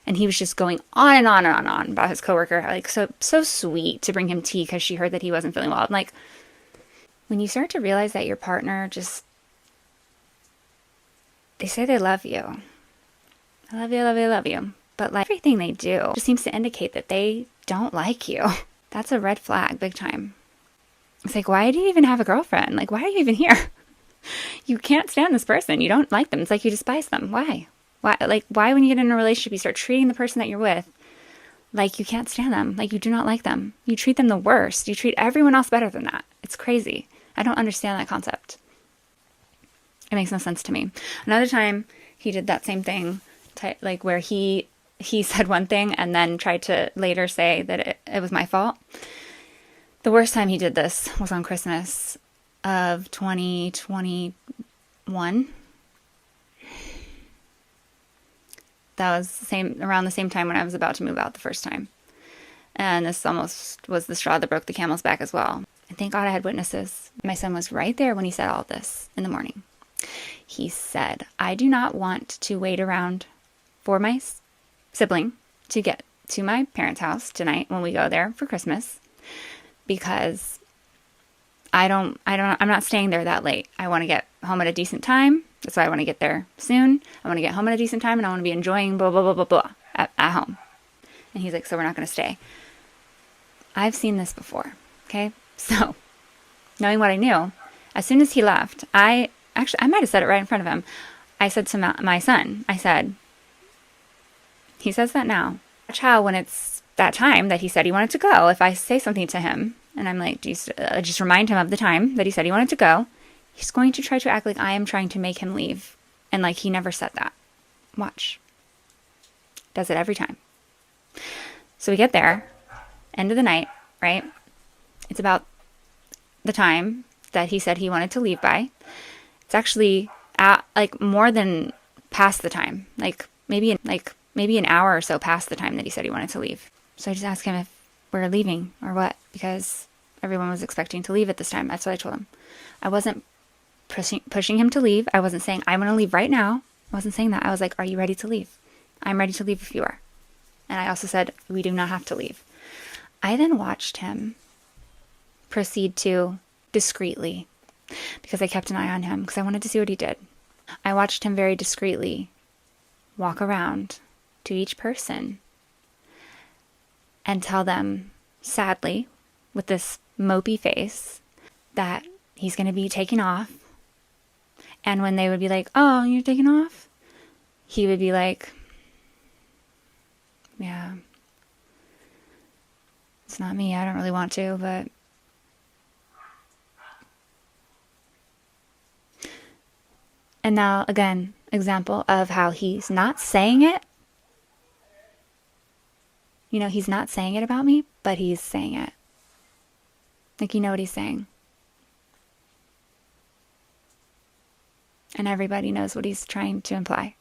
And he was just going on and on and on and on about his coworker. Like, so sweet to bring him tea because she heard that he wasn't feeling well. I'm like, when you start to realize that your partner they say they love you. I love you, I love you, I love you. But like everything they do just seems to indicate that they don't like you. That's a red flag, big time. It's like, why do you even have a girlfriend? Like, why are you even here? You can't stand this person. You don't like them. It's like you despise them. Why? Why when you get in a relationship, you start treating the person that you're with like you can't stand them, like you do not like them. You treat them the worst. You treat everyone else better than that. It's crazy. I don't understand that concept. It makes no sense to me. Another time, he did that same thing, like where he said one thing and then tried to later say that it was my fault. The worst time he did this was on Christmas of 2021. That was around the same time when I was about to move out the first time. And this almost was the straw that broke the camel's back as well. And thank God I had witnesses. My son was right there when he said all of this in the morning. He said, I do not want to wait around for my sibling to get to my parents' house tonight when we go there for Christmas, because I'm not staying there that late. I want to get home at a decent time. That's why I want to get there soon. I want to get home at a decent time, and I want to be enjoying blah, blah, blah, blah, blah at home. And he's like, so we're not going to stay. I've seen this before, okay? So, knowing what I knew, as soon as he left, I might have said it right in front of him. I said to my son, I said, he says that now. Watch how when it's that time that he said he wanted to go, if I say something to him, and I'm like, just remind him of the time that he said he wanted to go, he's going to try to act like I am trying to make him leave. And like he never said that. Watch. Does it every time. So we get there, end of the night, right? It's about the time that he said he wanted to leave by. It's actually more than past the time. Like maybe an hour or so past the time that he said he wanted to leave. So I just asked him if we're leaving or what, because everyone was expecting to leave at this time. That's what I told him. I wasn't pushing him to leave. I wasn't saying, I'm going to leave right now. I wasn't saying that. I was like, are you ready to leave? I'm ready to leave if you are. And I also said, we do not have to leave. I then watched him proceed to discreetly, because I kept an eye on him, because I wanted to see what he did. I watched him very discreetly walk around to each person and tell them, sadly, with this mopey face, that he's going to be taking off. And when they would be like, oh, you're taking off? He would be like, yeah, it's not me. I don't really want to, but and now, again, example of how he's not saying it. You know, he's not saying it about me, but he's saying it. Like, you know what he's saying. And everybody knows what he's trying to imply.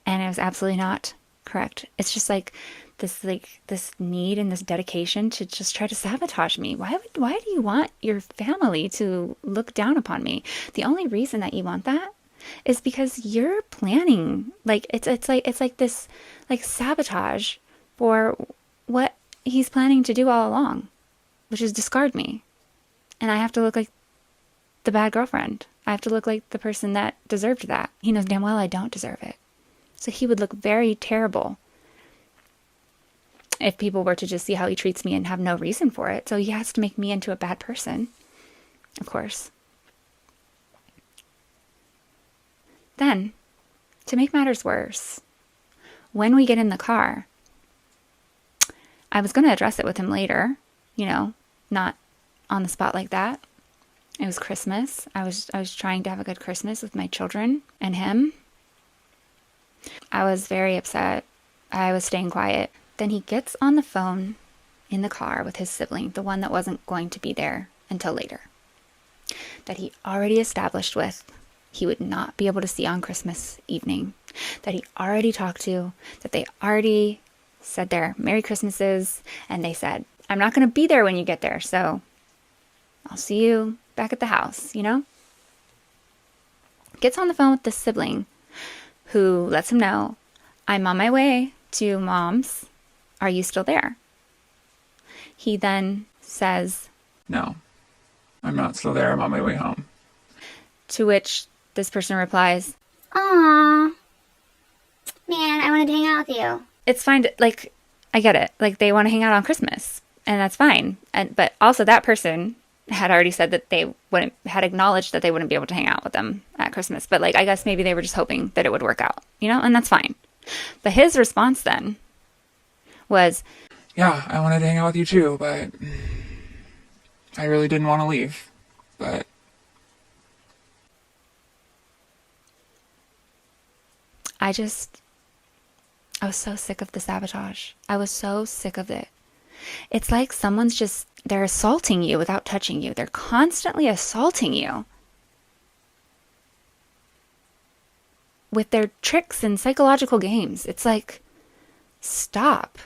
And it was absolutely not correct. It's just like this need and this dedication to just try to sabotage me. Why do you want your family to look down upon me? The only reason that you want that is because you're planning, like it's like this like sabotage for what he's planning to do all along, which is discard me. And I have to look like the bad girlfriend. I have to look like the person that deserved that. He knows damn well I don't deserve it. So he would look very terrible if people were to just see how he treats me and have no reason for it. So he has to make me into a bad person, of course. Then, to make matters worse, when we get in the car, I was going to address it with him later, not on the spot like that. It was Christmas. I was trying to have a good Christmas with my children and him. I was very upset. I was staying quiet. Then he gets on the phone in the car with his sibling, the one that wasn't going to be there until later, that he already established with he would not be able to see on Christmas evening, that he already talked to, that they already said their Merry Christmases, and they said, I'm not going to be there when you get there, so I'll see you back at the house, Gets on the phone with the sibling who lets him know, I'm on my way to Mom's. Are you still there? He then says, No, I'm not still there. I'm on my way home. To which this person replies, Aw. Man, I wanted to hang out with you. it's fine to, like, I get it. Like, they want to hang out on Christmas, and that's fine. But also that person had already said that had acknowledged that they wouldn't be able to hang out with them at Christmas. But, like, I guess maybe they were just hoping that it would work out, and that's fine. But his response then was, Yeah, I wanted to hang out with you too, but I really didn't want to leave. But I was so sick of the sabotage. I was so sick of it. It's like they're assaulting you without touching you. They're constantly assaulting you with their tricks and psychological games. It's like, stop.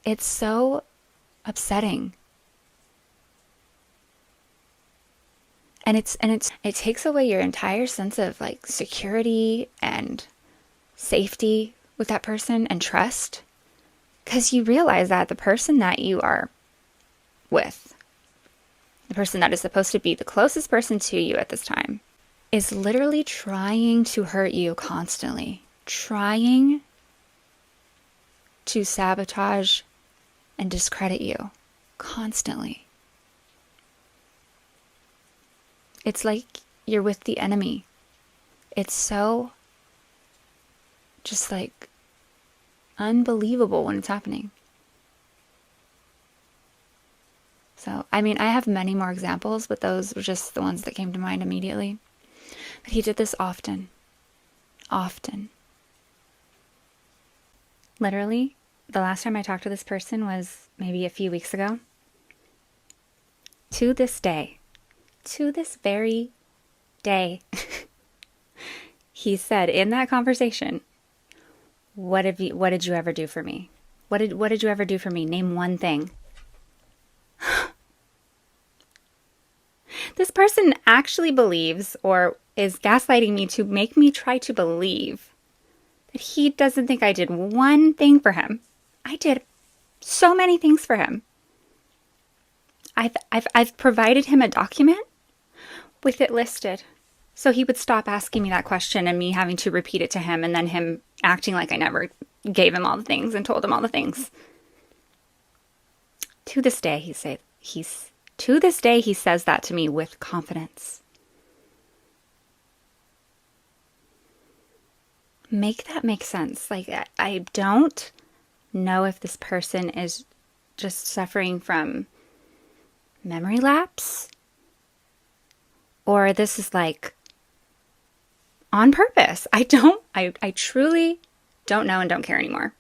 It's so upsetting. And it takes away your entire sense of like security and safety with that person and trust, because you realize that the person that you are with, the person that is supposed to be the closest person to you at this time, is literally trying to hurt you constantly, trying to sabotage and discredit you constantly. It's like you're with the enemy. It's so just like unbelievable when it's happening. So, I mean, I have many more examples, but those were just the ones that came to mind immediately. But he did this often. Often. Literally, the last time I talked to this person was maybe a few weeks ago. To this day, to this very day, he said in that conversation, what did you ever do for me? What did you ever do for me? Name one thing. This person actually believes, or is gaslighting me to make me try to believe, that he doesn't think I did one thing for him. I did so many things for him. I've provided him a document with it listed, so he would stop asking me that question and me having to repeat it to him, and then him acting like I never gave him all the things and told him all the things. To this day, he says that to me with confidence. Make that make sense. Like, I don't know if this person is just suffering from memory lapse, or this is like on purpose. I truly don't know and don't care anymore.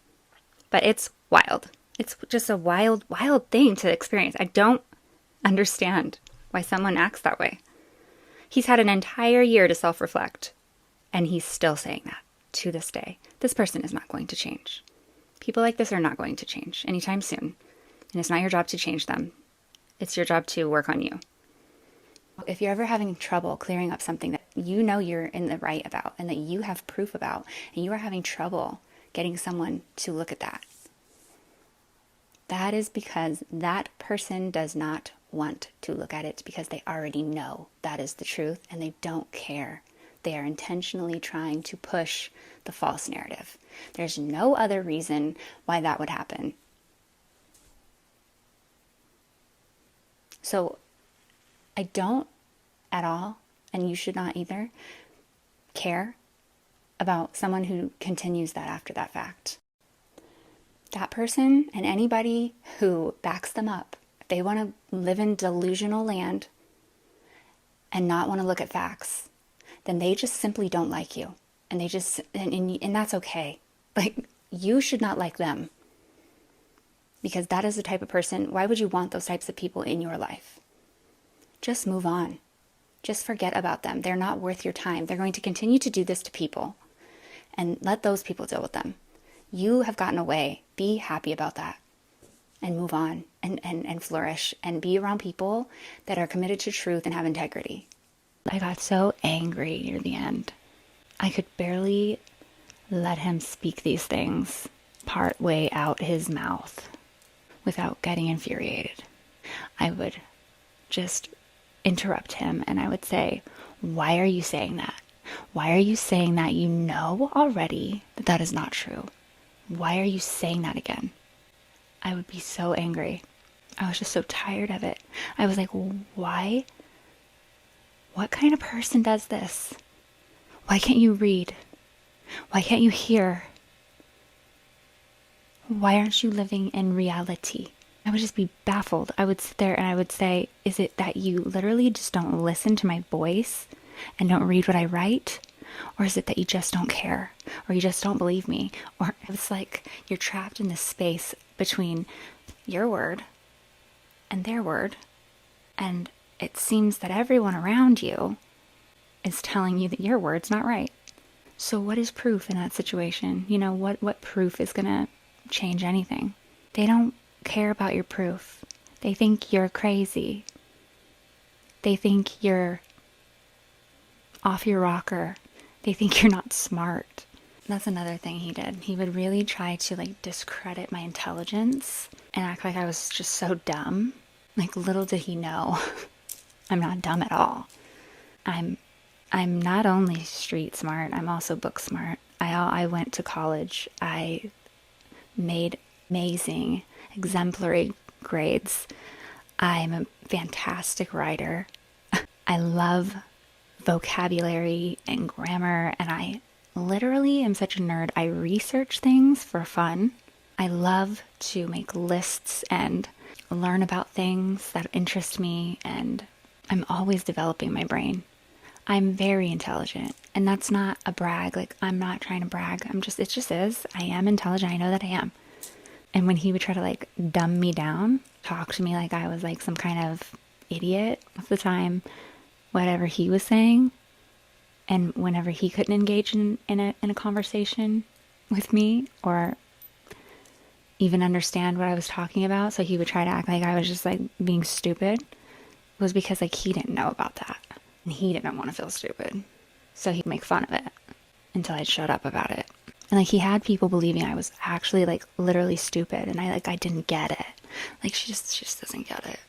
But it's wild. It's just a wild, wild thing to experience. I don't understand why someone acts that way. He's had an entire year to self-reflect, and he's still saying that to this day. This person is not going to change. People like this are not going to change anytime soon. And it's not your job to change them. It's your job to work on you. If you're ever having trouble clearing up something that you know you're in the right about and that you have proof about, and you are having trouble getting someone to look at that, that is because that person does not want to look at it, because they already know that is the truth and they don't care. They are intentionally trying to push the false narrative. There's no other reason why that would happen. So I don't at all, and you should not either, care about someone who continues that after that fact. That person and anybody who backs them up, if they want to live in delusional land and not want to look at facts, then they just simply don't like you. And they just, and that's okay. Like, you should not like them, because that is the type of person. Why would you want those types of people in your life? Just move on. Just forget about them. They're not worth your time. They're going to continue to do this to people, and let those people deal with them. You have gotten away. Be happy about that and move on and flourish and be around people that are committed to truth and have integrity. I got so angry near the end. I could barely let him speak these things part way out his mouth without getting infuriated. I would just interrupt him and I would say, "Why are you saying that? Why are you saying that? You know already that that is not true. Why are you saying that again?" I would be so angry. I was just so tired of it. I was like, why? What kind of person does this? Why can't you read? Why can't you hear? Why aren't you living in reality? I would just be baffled. I would sit there and I would say, is it that you literally just don't listen to my voice and don't read what I write? Or is it that you just don't care? Or you just don't believe me? Or it's like you're trapped in this space between your word and their word. And it seems that everyone around you is telling you that your word's not right. So what is proof in that situation? You know, what proof is going to change anything? They don't care about your proof. They think you're crazy. They think you're off your rocker. They think you're not smart. That's another thing he did. He would really try to like discredit my intelligence and act like I was just so dumb. Like, little did he know, I'm not dumb at all. I'm not only street smart, I'm also book smart. I went to college. I made amazing, exemplary grades. I'm a fantastic writer. I love vocabulary and grammar, and I literally am such a nerd. I research things for fun. I love to make lists and learn about things that interest me, and I'm always developing my brain. I'm very intelligent, and that's not a brag. Like, I'm not trying to brag. It just is. I am intelligent. I know that I am. And when he would try to like dumb me down, talk to me like I was like some kind of idiot of the time, whatever he was saying, and whenever he couldn't engage in a conversation with me or even understand what I was talking about, so he would try to act like I was just like being stupid, was because like he didn't know about that and he didn't want to feel stupid, so he'd make fun of it until I'd shut up about it. And like, he had people believing I was actually like literally stupid, and I didn't get it. Like, she just doesn't get it.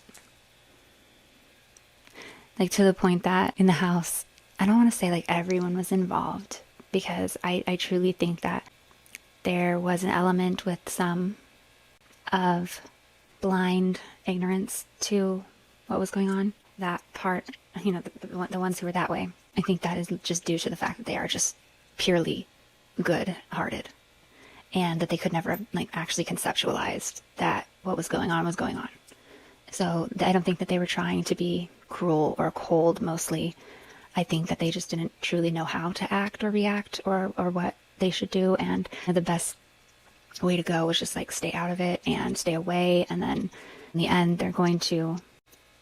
Like, to the point that in the house, I don't want to say like everyone was involved, because I truly think that there was an element with some of blind ignorance to what was going on. That part, you know, the ones who were that way, I think that is just due to the fact that they are just purely good-hearted, and that they could never have like actually conceptualized that what was going on was going on. So I don't think that they were trying to be cruel or cold. Mostly, I think that they just didn't truly know how to act or react or what they should do, and the best way to go was just like stay out of it and stay away. And then in the end, they're going to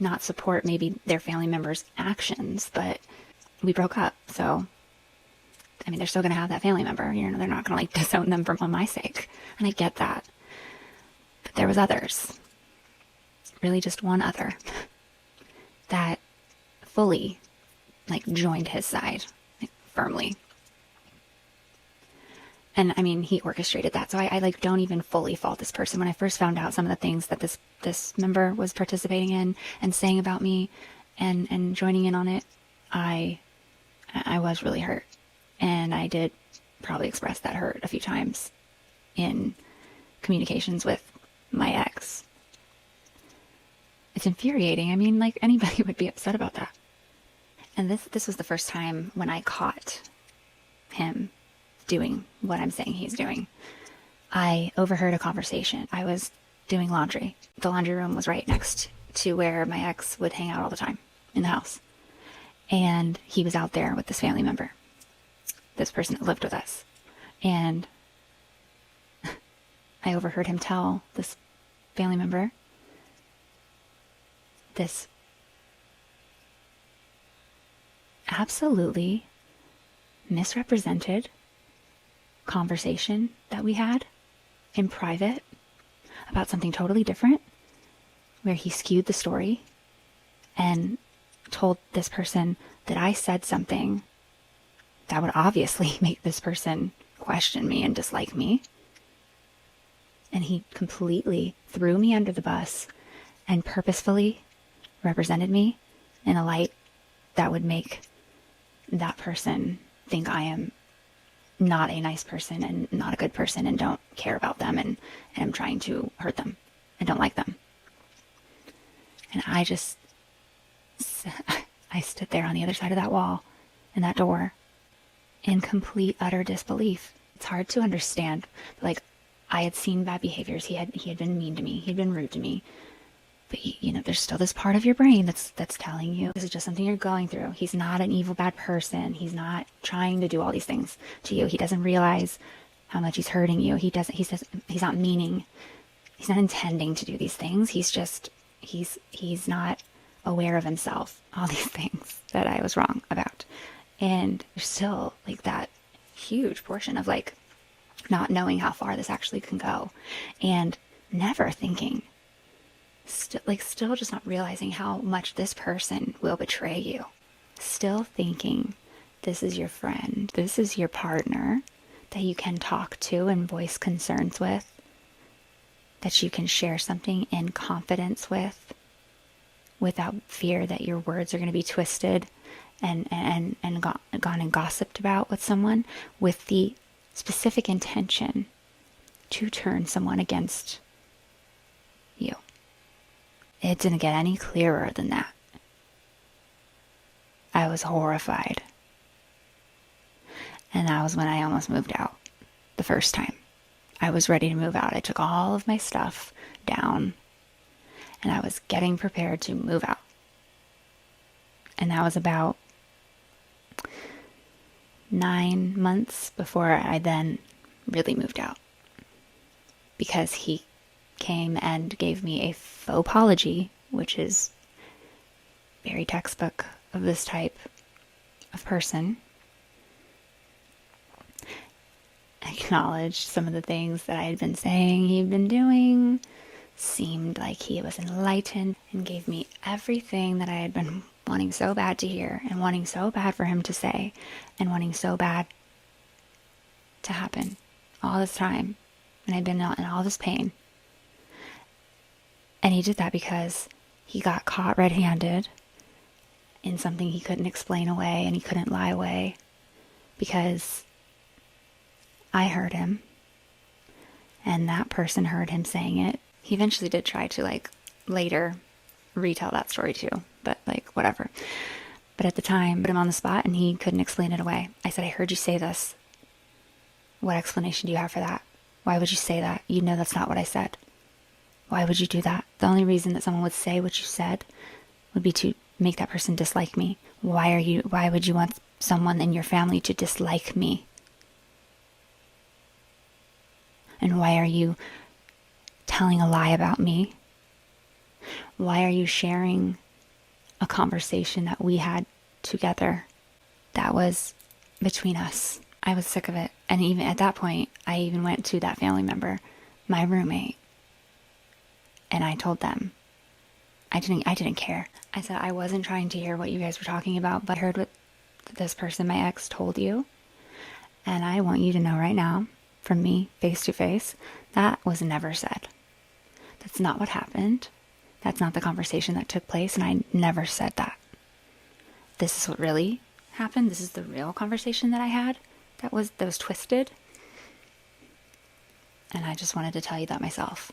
not support maybe their family members' actions, but we broke up. So I mean, they're still going to have that family member. You know, they're not going to like disown them for on my sake. And I get that. But there was others, really just one other, that fully like joined his side, like, firmly. And I mean, he orchestrated that. So I like don't even fully fault this person. When I first found out some of the things that this member was participating in and saying about me and joining in on it, I was really hurt. And I did probably express that hurt a few times in communications with my ex. It's infuriating. I mean, like, anybody would be upset about that. And this was the first time when I caught him doing what I'm saying he's doing. I overheard a conversation. I was doing laundry. The laundry room was right next to where my ex would hang out all the time in the house. And he was out there with this family member, this person that lived with us. And I overheard him tell this family member this absolutely misrepresented conversation that we had in private about something totally different, where he skewed the story and told this person that I said something that would obviously make this person question me and dislike me. And he completely threw me under the bus and purposefully represented me in a light that would make that person think I am not a nice person and not a good person and don't care about them and am trying to hurt them and don't like them. And I stood there on the other side of that wall and that door in complete, utter disbelief. It's hard to understand. Like, I had seen bad behaviors. He had been mean to me. He'd been rude to me. But, you know, there's still this part of your brain that's telling you this is just something you're going through. He's not an evil, bad person. He's not trying to do all these things to you. He doesn't realize how much he's hurting you. He's not meaning, he's not intending to do these things. He's not aware of himself. All these things that I was wrong about. And there's still like that huge portion of like not knowing how far this actually can go and never thinking, still just not realizing how much this person will betray you. Still thinking this is your friend, this is your partner that you can talk to and voice concerns with, that you can share something in confidence with without fear that your words are going to be twisted and gone and gossiped about with someone with the specific intention to turn someone against you. It didn't get any clearer than that. I was horrified. And that was when I almost moved out the first time. I was ready to move out. I took all of my stuff down and I was getting prepared to move out. And that was about 9 months before I then really moved out. Because he came and gave me a faux apology, which is very textbook of this type of person. Acknowledged some of the things that I had been saying he'd been doing, seemed like he was enlightened, and gave me everything that I had been wanting so bad to hear, and wanting so bad for him to say, and wanting so bad to happen all this time. And I'd been in all this pain. And he did that because he got caught red-handed in something he couldn't explain away and he couldn't lie away, because I heard him and that person heard him saying it. He eventually did try to like later retell that story too, but like whatever. But at the time, put him on the spot and he couldn't explain it away. I said, I heard you say this. What explanation do you have for that? Why would you say that? You know that's not what I said. Why would you do that? The only reason that someone would say what you said would be to make that person dislike me. Why would you want someone in your family to dislike me? And why are you telling a lie about me? Why are you sharing a conversation that we had together that was between us I was sick of it. And even at that point, I even went to that family member, my roommate, and I told them. I didn't care. I said, I wasn't trying to hear what you guys were talking about, but I heard what this person, my ex, told you. And I want you to know right now, from me, face to face, that was never said. That's not what happened. That's not the conversation that took place, and I never said that. This is what really happened. This is the real conversation that I had that was twisted. And I just wanted to tell you that myself.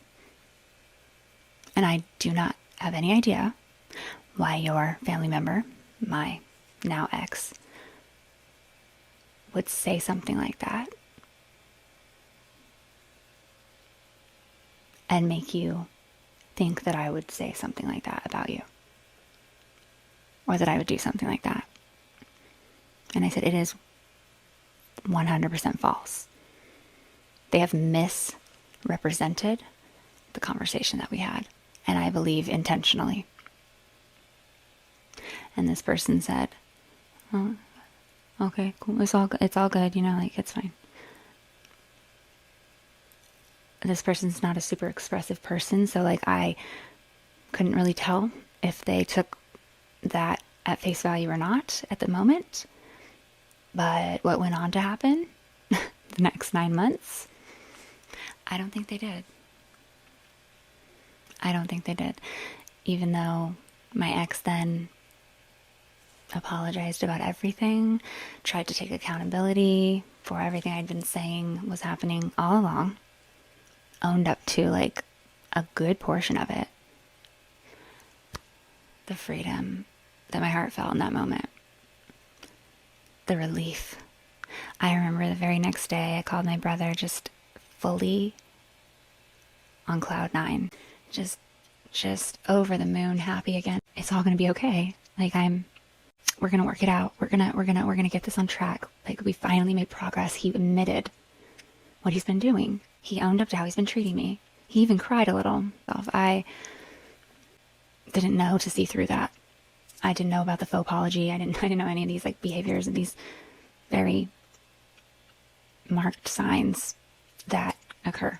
And I do not have any idea why your family member, my now ex, would say something like that and make you think that I would say something like that about you, or that I would do something like that. And I said, it is 100% false. They have misrepresented the conversation that we had, and I believe intentionally. And this person said, oh, okay, cool. It's all good, like, it's fine. This person's not a super expressive person, so like I couldn't really tell if they took that at face value or not at the moment. But what went on to happen the next 9 months, I don't think they did. I don't think they did. Even though my ex then apologized about everything, tried to take accountability for everything I'd been saying was happening all along, owned up to like a good portion of it. The freedom that my heart felt in that moment. The relief. I remember the very next day I called my brother, just fully on cloud 9. Just over the moon, happy again. It's all gonna be okay. Like we're gonna work it out. We're gonna get this on track. Like we finally made progress. He admitted what he's been doing. He owned up to how he's been treating me. He even cried a little. I didn't know to see through that. I didn't know about the faux apology. I didn't know any of these like behaviors and these very marked signs that occur.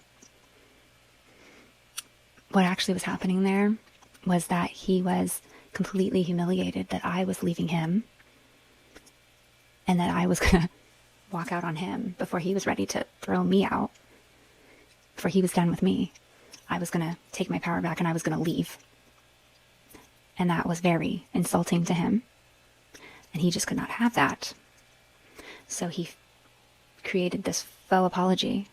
What actually was happening there was that he was completely humiliated that I was leaving him and that I was gonna walk out on him before he was ready to throw me out. Before he was done with me, I was gonna take my power back and I was gonna leave. And that was very insulting to him. And he just could not have that. So he created this faux apology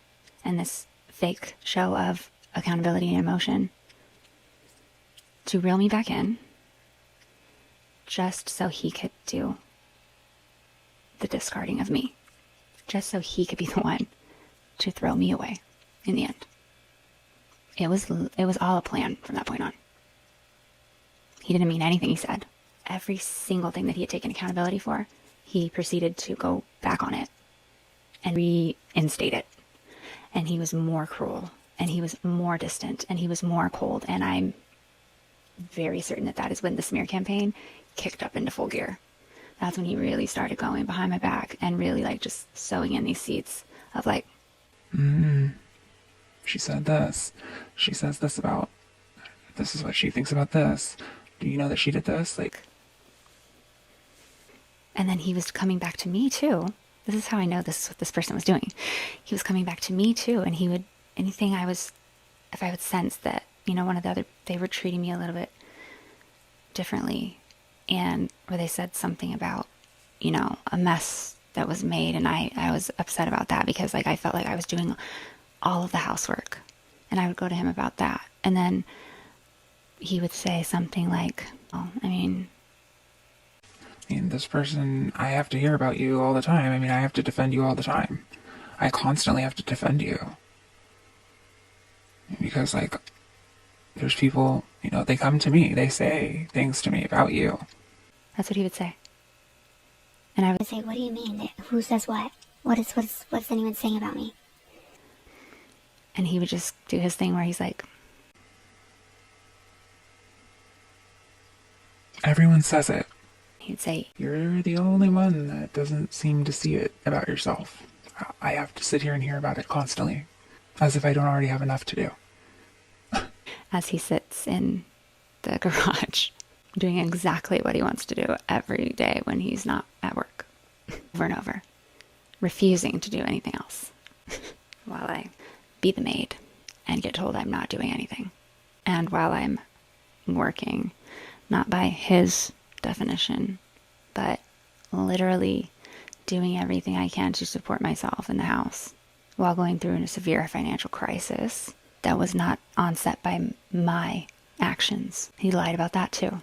and this fake show of accountability and emotion to reel me back in, just so he could do the discarding of me. Just so he could be the one to throw me away in the end. It was all a plan from that point on. He didn't mean anything he said. Every single thing that he had taken accountability for, he proceeded to go back on it and reinstate it. And he was more cruel, and he was more distant, and he was more cold. And I'm very certain that that is when the smear campaign kicked up into full gear. That's when he really started going behind my back and really like just sowing in these seeds of like, she said this. She says this about, this is what she thinks about this. Do you know that she did this? Like, and then he was coming back to me too. This is how I know this is what this person was doing. He was coming back to me too, and he would, if I would sense that, one of the other, they were treating me a little bit differently, and where they said something about, a mess that was made, and I was upset about that because like I felt like I was doing all of the housework, and I would go to him about that, and then he would say something like, this person, I have to hear about you all the time. I have to defend you all the time. I constantly have to defend you. Because, like, there's people, they come to me, they say things to me about you. That's what he would say. And I would say, what do you mean? Who says what? What's anyone saying about me? And he would just do his thing where he's like, everyone says it. He'd say, you're the only one that doesn't seem to see it about yourself. I have to sit here and hear about it constantly, as if I don't already have enough to do. As he sits in the garage doing exactly what he wants to do every day when he's not at work, over and over, refusing to do anything else, while I be the maid and get told I'm not doing anything. And while I'm working, not by his definition, but literally doing everything I can to support myself in the house while going through a severe financial crisis that was not onset by my actions. He lied about that too.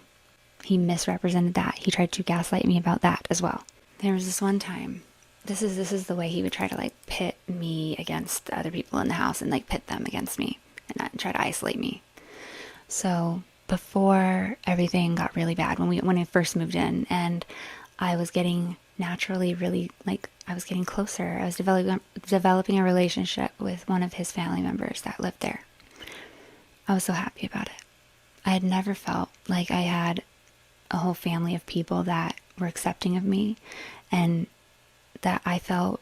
He misrepresented that. He tried to gaslight me about that as well. There was this one time, this is the way he would try to like pit me against the other people in the house and like pit them against me and try to isolate me. So before everything got really bad, when I first moved in, and I was getting naturally really, like, I was getting closer. I was developing a relationship with one of his family members that lived there. I was so happy about it. I had never felt like I had a whole family of people that were accepting of me and that I felt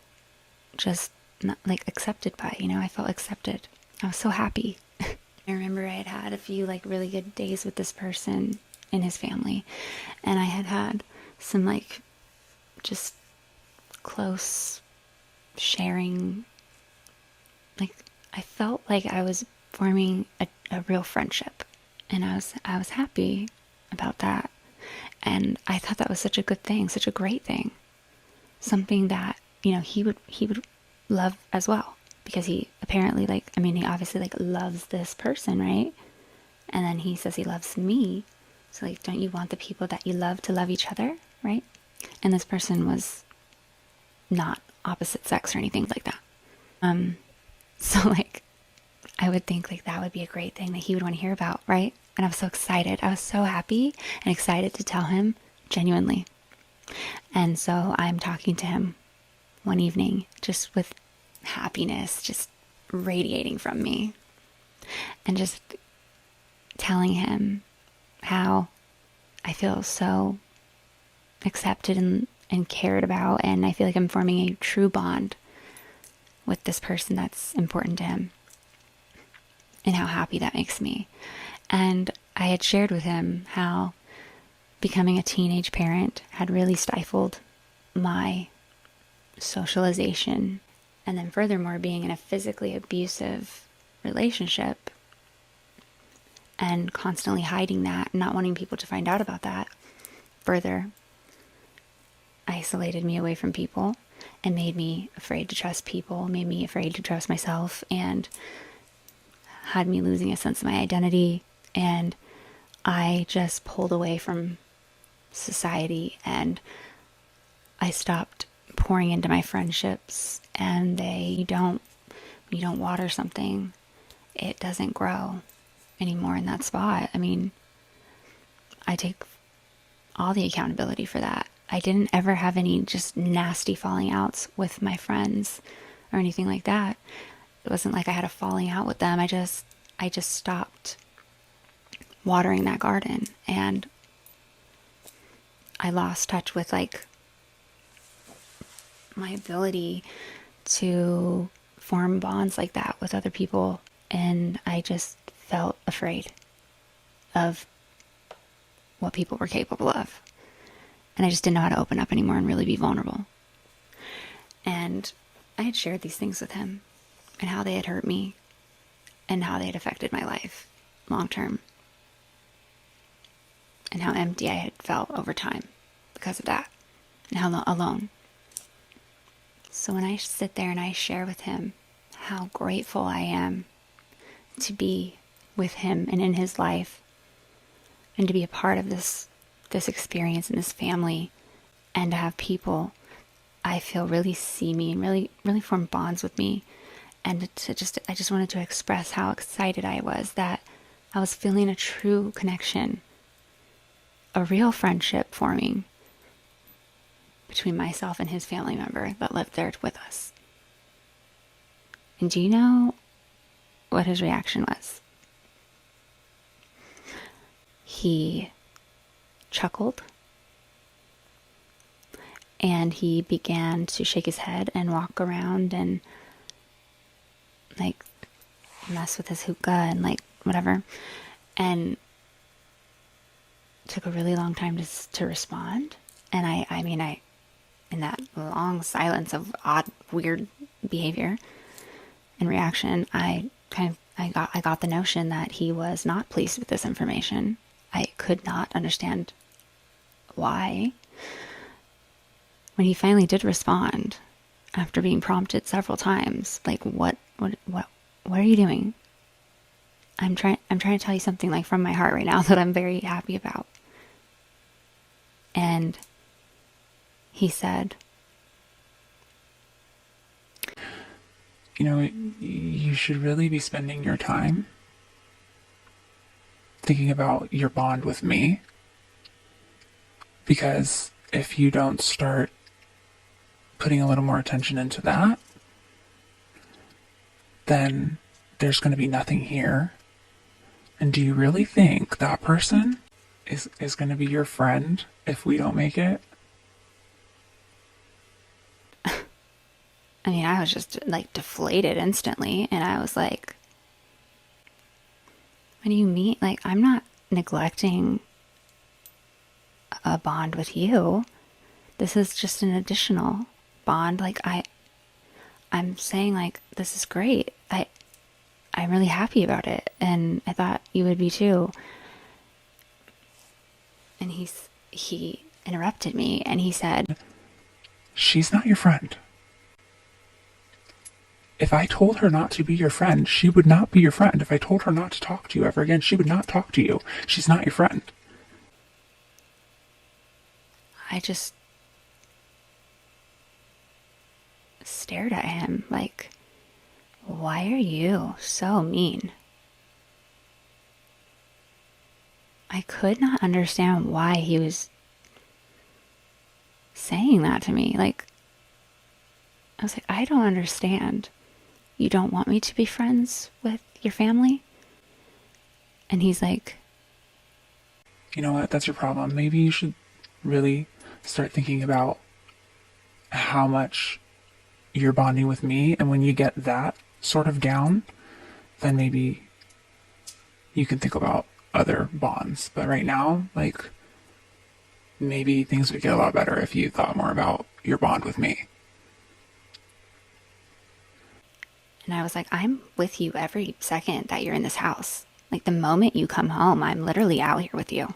just not, like, accepted by, I felt accepted. I was so happy. I remember I had had a few like really good days with this person in his family, and I had had some like just close sharing. Like I felt like I was forming a real friendship, and I was happy about that. And I thought that was such a good thing, such a great thing. Something that, he would love as well, because he apparently he obviously like loves this person, right? And then he says he loves me. So like, don't you want the people that you love to love each other, right? And this person was not opposite sex or anything like that. So like, I would think like that would be a great thing that he would want to hear about, right? And I was so excited. I was so happy and excited to tell him, genuinely. And so I'm talking to him one evening, just with happiness just radiating from me, and just telling him how I feel so accepted and cared about, and I feel like I'm forming a true bond with this person that's important to him, and how happy that makes me. And I had shared with him how becoming a teenage parent had really stifled my socialization, and then furthermore being in a physically abusive relationship and constantly hiding that, not wanting people to find out about that, further isolated me away from people and made me afraid to trust people, made me afraid to trust myself, and had me losing a sense of my identity. And I just pulled away from society, and I stopped pouring into my friendships. And when you don't water something, it doesn't grow anymore in that spot. I mean, I take all the accountability for that. I didn't ever have any just nasty falling outs with my friends or anything like that. It wasn't like I had a falling out with them. I just stopped watering that garden, and I lost touch with like my ability to form bonds like that with other people, and I just felt afraid of what people were capable of, and I just didn't know how to open up anymore and really be vulnerable. And I had shared these things with him, and how they had hurt me, and how they had affected my life long term, and how empty I had felt over time because of that, and how alone. So when I sit there and I share with him how grateful I am to be with him and in his life, and to be a part of this experience in this family, and to have people I feel really see me and really form bonds with me, and I just wanted to express how excited I was that I was feeling a true connection, a real friendship forming between myself and his family member that lived there with us. And do you know what his reaction was? He chuckled, And he began to shake his head and walk around and like mess with his hookah and like whatever. And took a really long time to respond. And I mean, in that long silence of odd, weird behavior and reaction, I got the notion that he was not pleased with this information. I could not understand why. When he finally did respond, after being prompted several times, like, what are you doing? I'm trying to tell you something like from my heart right now that I'm very happy about. And he said, You know, you should really be spending your time thinking about your bond with me. Because if you don't start putting a little more attention into that, then there's going to be nothing here. And do you really think that person is going to be your friend if we don't make it? I mean, I was just like deflated instantly. And I was like, what do you mean? Like, I'm not neglecting a bond with you. This is just an additional bond. Like, I'm saying, like, this is great. I'm really happy about it. And I thought you would be too. And he interrupted me and he said, She's not your friend. If I told her not to be your friend, she would not be your friend. If I told her not to talk to you ever again, she would not talk to you. She's not your friend. I just stared at him like, why are you so mean? I could not understand why he was saying that to me. Like, I was like, I don't understand. You don't want me to be friends with your family? And he's like, You know what? That's your problem. Maybe you should really start thinking about how much you're bonding with me. And when you get that sort of down, then maybe you can think about other bonds. But right now, like, maybe things would get a lot better if you thought more about your bond with me. and I was like, I'm with you every second that you're in this house. Like, the moment you come home, I'm literally out here with you.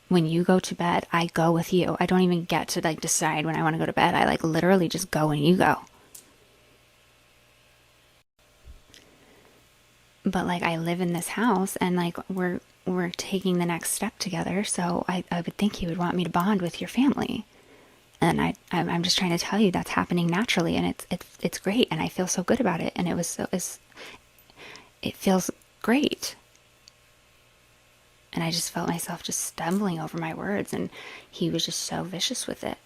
When you go to bed, I go with you. I don't even get to like decide when I want to go to bed. I like literally just go when you go. But like, I live in this house and like we're taking the next step together. So I would think you would want me to bond with your family. And I'm just trying to tell you that's happening naturally, and it's great, and I feel so good about it, and it feels great. And I just felt myself just stumbling over my words, and he was just so vicious with it.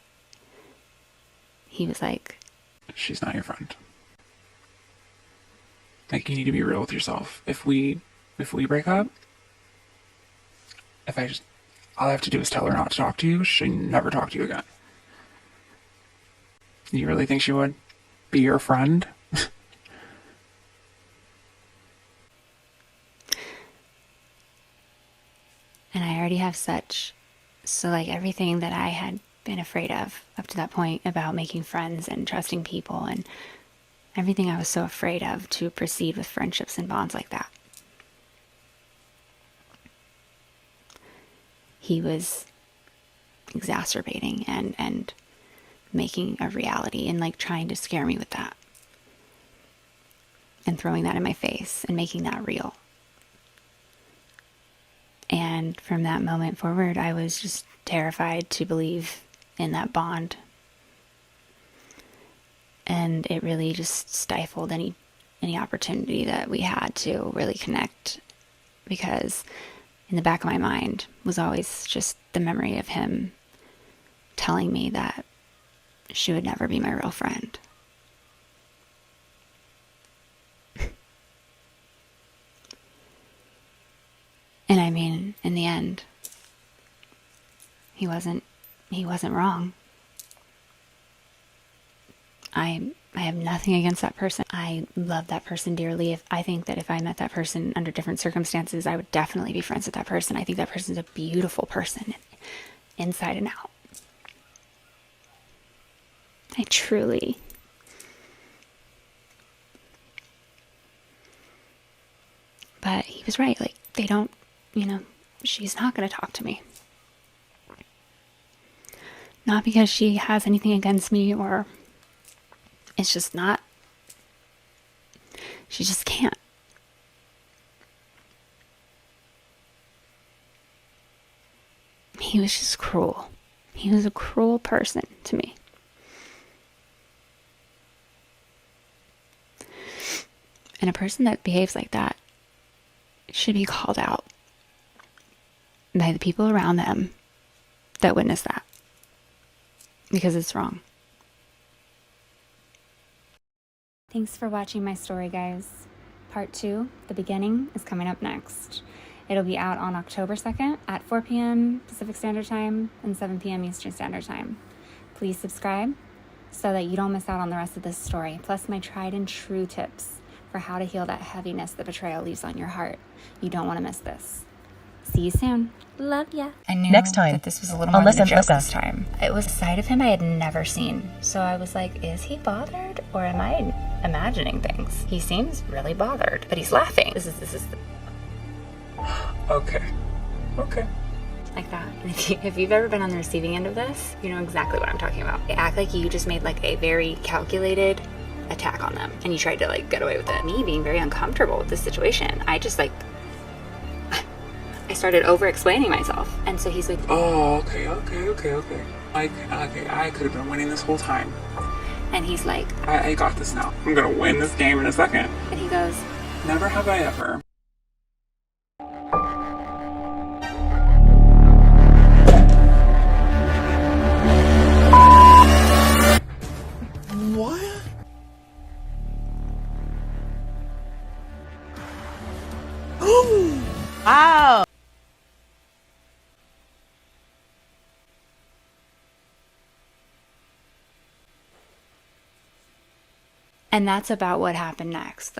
He was like, She's not your friend. Like, you need to be real with yourself. If we break up, all I have to do is tell her not to talk to you, she'll never talk to you again. You really think she would be your friend? and I already have so like everything that I had been afraid of up to that point about making friends and trusting people and everything I was so afraid of to proceed with friendships and bonds like that. He was exacerbating and making a reality and like trying to scare me with that and throwing that in my face and making that real. And from that moment forward, I was just terrified to believe in that bond. And it really just stifled any opportunity that we had to really connect, because in the back of my mind was always just the memory of him telling me that she would never be my real friend. And I mean, in the end, he wasn't he wasn't wrong. I have nothing against that person. I love that person dearly. I think that if I met that person under different circumstances, I would definitely be friends with that person. I think that person's a beautiful person, inside and out. I truly. But he was right. Like, they don't, she's not going to talk to me. Not because she has anything against me, or it's just not. She just can't. He was just cruel. He was a cruel person to me. And a person that behaves like that should be called out by the people around them that witness that. Because it's wrong. Thanks for watching my story, guys. Part 2, the beginning, is coming up next. It'll be out on October 2nd at 4 p.m. Pacific Standard Time and 7 p.m. Eastern Standard Time. Please subscribe so that you don't miss out on the rest of this story, plus my tried and true tips for how to heal that heaviness that betrayal leaves on your heart. You don't want to miss this. See you soon. Love ya. I knew Next time, that this was a little more unless than a joke Melissa. this time. It was a side of him I had never seen. So I was like, is he bothered or am I imagining things? He seems really bothered, but he's laughing. This is Okay. like that. And if you've ever been on the receiving end of this, you know exactly what I'm talking about. They act like you just made like a very calculated attack on them and you tried to like get away with it. Me being very uncomfortable with this situation, I just like I started over explaining myself. And so he's like, Oh, okay. Like, okay, I could have been winning this whole time. and he's like, I got this now. I'm gonna win this game in a second. and he goes, Never have I ever. What? Wow. and that's about what happened next.